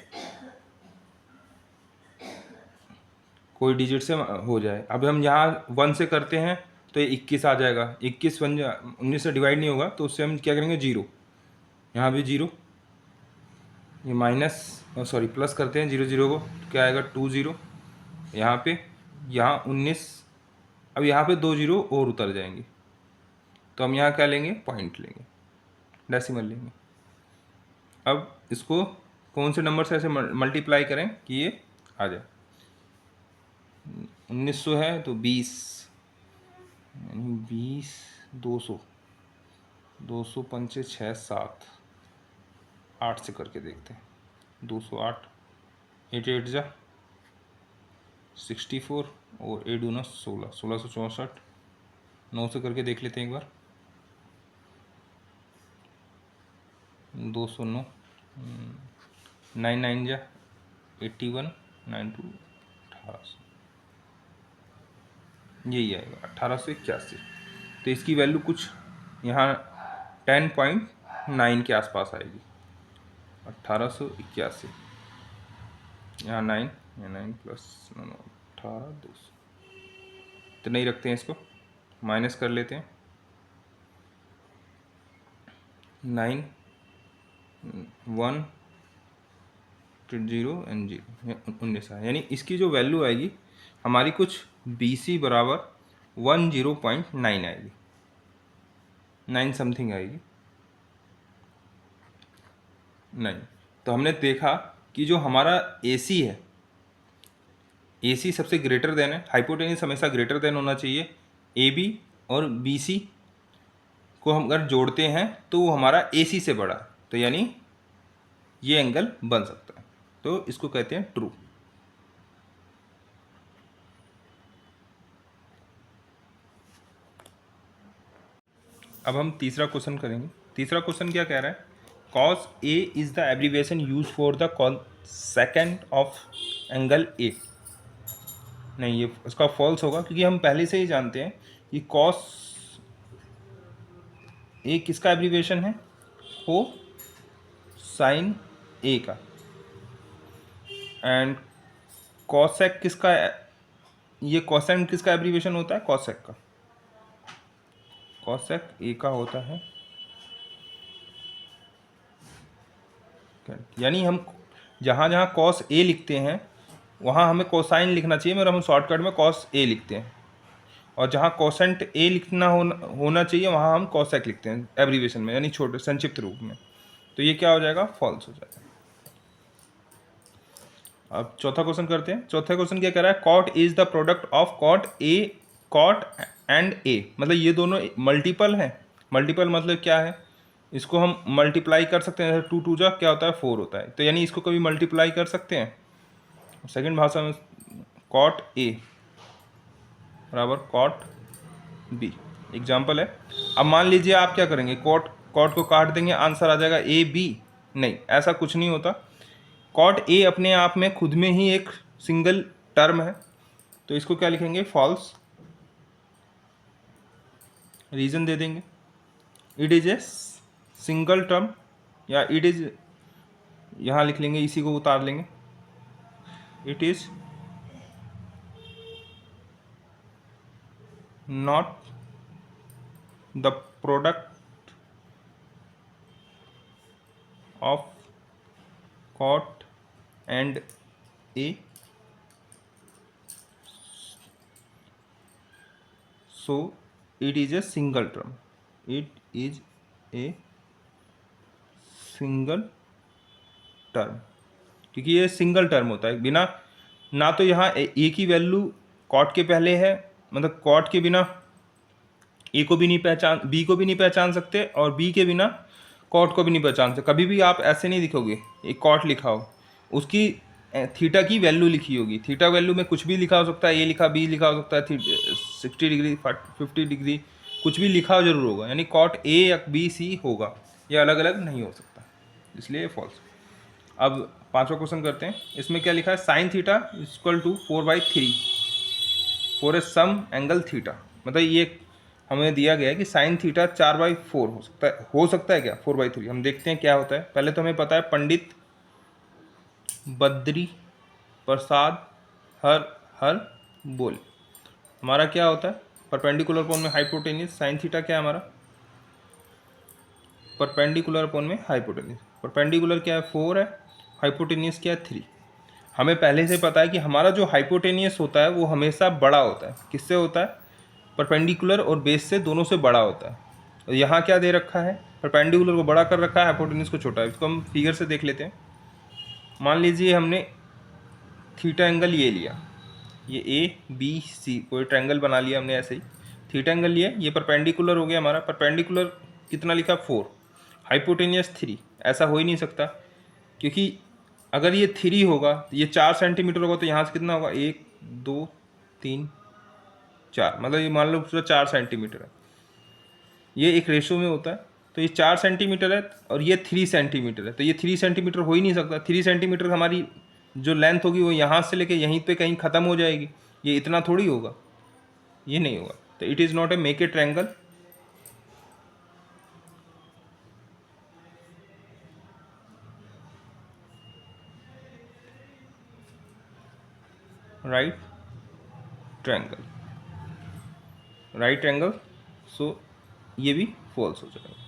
कोई डिजिट से हो जाए। अब हम यहाँ 1 से करते हैं तो ये 21 आ जाएगा, 21 19 से डिवाइड नहीं होगा, तो उससे हम क्या करेंगे 0, यहाँ भी 0, ये प्लस करते हैं 0 0 को, तो क्या आएगा 2 0, यहाँ पे, यहाँ 19, अब यहाँ पे 2 0 और उतर जाएंगे, तो हम यहाँ क्या लेंगे, पॉइंट लेंगे, डेसिमल लेंगे। अब इसको कौन से नंबर से ऐसे मल्टीप्लाई करें कि ये आ जाए। 1900 है तो 20, यानी 20, 200, 200 पंचे 6 7, 8 से करके देखते हैं। 208, 8 8 जा 64 और 8 दूना 16, 1664, 9 से करके देख लेते हैं एक बार। 209, 9 9 जा 81, 9 2 1800, यही आएगा 1881। तो इसकी वैल्यू कुछ यहाँ 10.9 के आसपास आएगी, 1881। यहाँ 9, यहाँ 9 प्लस 18, 200, तो नहीं रखते हैं, इसको माइनस कर लेते हैं। 9 1 0 एंड 0, 19 है, यानी इसकी जो वैल्यू आएगी हमारी कुछ BC बराबर 10.9 आएगी, 9 समथिंग आएगी। नहीं, तो हमने देखा कि जो हमारा AC है, AC सबसे ग्रेटर देन है, हाइपोटेन्यूस हमेशा ग्रेटर देन होना चाहिए। AB और BC को हम अगर जोड़ते हैं तो वो हमारा AC से बड़ा है, तो यानी ये एंगल बन सकता है, तो इसको कहते हैं ट्रू। अब हम तीसरा क्वेश्चन करेंगे। तीसरा क्वेश्चन क्या कह रहा है, cos A is the abbreviation use for the second of angle A। नहीं, ये उसका फॉल्स होगा, क्योंकि हम पहले से ही जानते हैं कि cos A किसका एब्रीविएशन है, हो sin A का, एंड cosec किसका है, ये कोसेंट किसका एब्रीविएशन होता है, cosec का, cosec A का होता है। यानी हम जहाँ जहाँ cos A लिखते हैं वहाँ हमें कोसाइन लिखना चाहिए, मगर हम शॉर्टकट में cos A लिखते हैं, और जहाँ कोसेंट A लिखना होना चाहिए वहाँ हम cosec लिखते हैं एब्रीविएशन में, यानी छोटे संक्षिप्त रूप में। तो ये क्या हो जाएगा, फॉल्स हो जाएगा। अब चौथा क्वेश्चन करते हैं। चौथा क्वेश्चन क्या कह रहा है, cot is the product of cot and A, मतलब ये दोनों मल्टीपल हैं। मल्टीपल मतलब क्या है, इसको हम मल्टीप्लाई कर सकते हैं, 2 2 जा क्या होता है 4 होता है, तो यानी इसको कभी मल्टीप्लाई कर सकते हैं। सेकंड भाषा में कॉट ए बराबर कॉट बी, एग्जाम्पल है। अब मान लीजिए आप क्या करेंगे, कॉट को काट देंगे, आंसर आ जाएगा ए बी। नहीं, ऐसा कुछ नहीं होता। कॉट ए अपने आप में खुद में ही एक सिंगल टर्म है, तो इसको क्या लिखेंगे, फॉल्स। रीजन दे देंगे, it is a single term, या इट इज, यहाँ लिख लेंगे, इसी को उतार लेंगे, it is not the product of cot and a, so it is a single term, it is a single term, क्योंकि ये सिंगल टर्म होता है। बिना, ना तो यहाँ ए की वैल्यू कॉट के पहले है, मतलब कॉट के बिना ए को भी नहीं पहचान, बी को भी नहीं पहचान सकते, और बी के बिना कॉट को भी नहीं पहचान सकते। कभी भी आप ऐसे नहीं दिखोगे, एक कॉट लिखा हो, उसकी थीटा की वैल्यू लिखी होगी, थीटा वैल्यू में कुछ भी लिखा हो सकता है, ए लिखा, बी लिखा हो सकता है, 60 डिग्री 50 डिग्री, कुछ भी लिखा जरूर होगा, यानी कॉट ए या बी सी होगा, ये अलग अलग नहीं हो सकता, इसलिए फॉल्स। अब पांचवा क्वेश्चन करते हैं। इसमें क्या लिखा है, sine theta equal to 4/3 for a some angle theta, मतलब ये हमें दिया गया है कि साइन थीटा 4/4 हो सकता है क्या, 4/3। हम देखते हैं क्या होता है। पहले तो हमें पता है पंडित बद्री प्रसाद हर बोले, हमारा क्या होता है, परपेंडिकुलर अपॉन में हाइपोटेन्यूस, साइन थीटा क्या है हमारा, परपेंडिकुलर अपॉन में हाइपोटेन्यूस। परपेंडिकुलर क्या है 4 है, हाइपोटेन्यूस क्या है 3। हमें पहले से पता है कि हमारा जो हाइपोटेन्यूस होता है वो हमेशा बड़ा होता है, किससे होता है, परपेंडिकुलर और बेस से, दोनों से बड़ा होता है। और यहाँ क्या दे रखा है, परपेंडिकुलर को बड़ा कर रखा है, हाइपोटेन्यूज को छोटा है। इसको हम फिगर से देख लेते हैं। मान लीजिए हमने थीटा एंगल ये लिया, ये ए बी सी कोई ट्रायंगल बना लिया हमने ऐसे ही, थीटा एंगल लिया, ये परपेंडिकुलर हो गया हमारा। परपेंडिकुलर कितना लिखा 4, हाइपोटेनियस 3। ऐसा हो ही नहीं सकता, क्योंकि अगर ये 3 होगा तो ये 4 सेंटीमीटर होगा, तो यहाँ से कितना होगा 1 2 3 4, मतलब ये मान लो पूरा 4 सेंटीमीटर है। ये एक रेशो में होता है, तो ये 4 सेंटीमीटर है और ये 3 सेंटीमीटर है, तो ये 3 सेंटीमीटर हो ही नहीं सकता। 3 सेंटीमीटर हमारी जो लेंथ होगी वो यहाँ से लेके यहीं पे कहीं ख़त्म हो जाएगी, ये इतना थोड़ी होगा, ये नहीं होगा। तो it is not a make a triangle. Right triangle, right triangle, so ये भी फॉल्स हो जाएगा।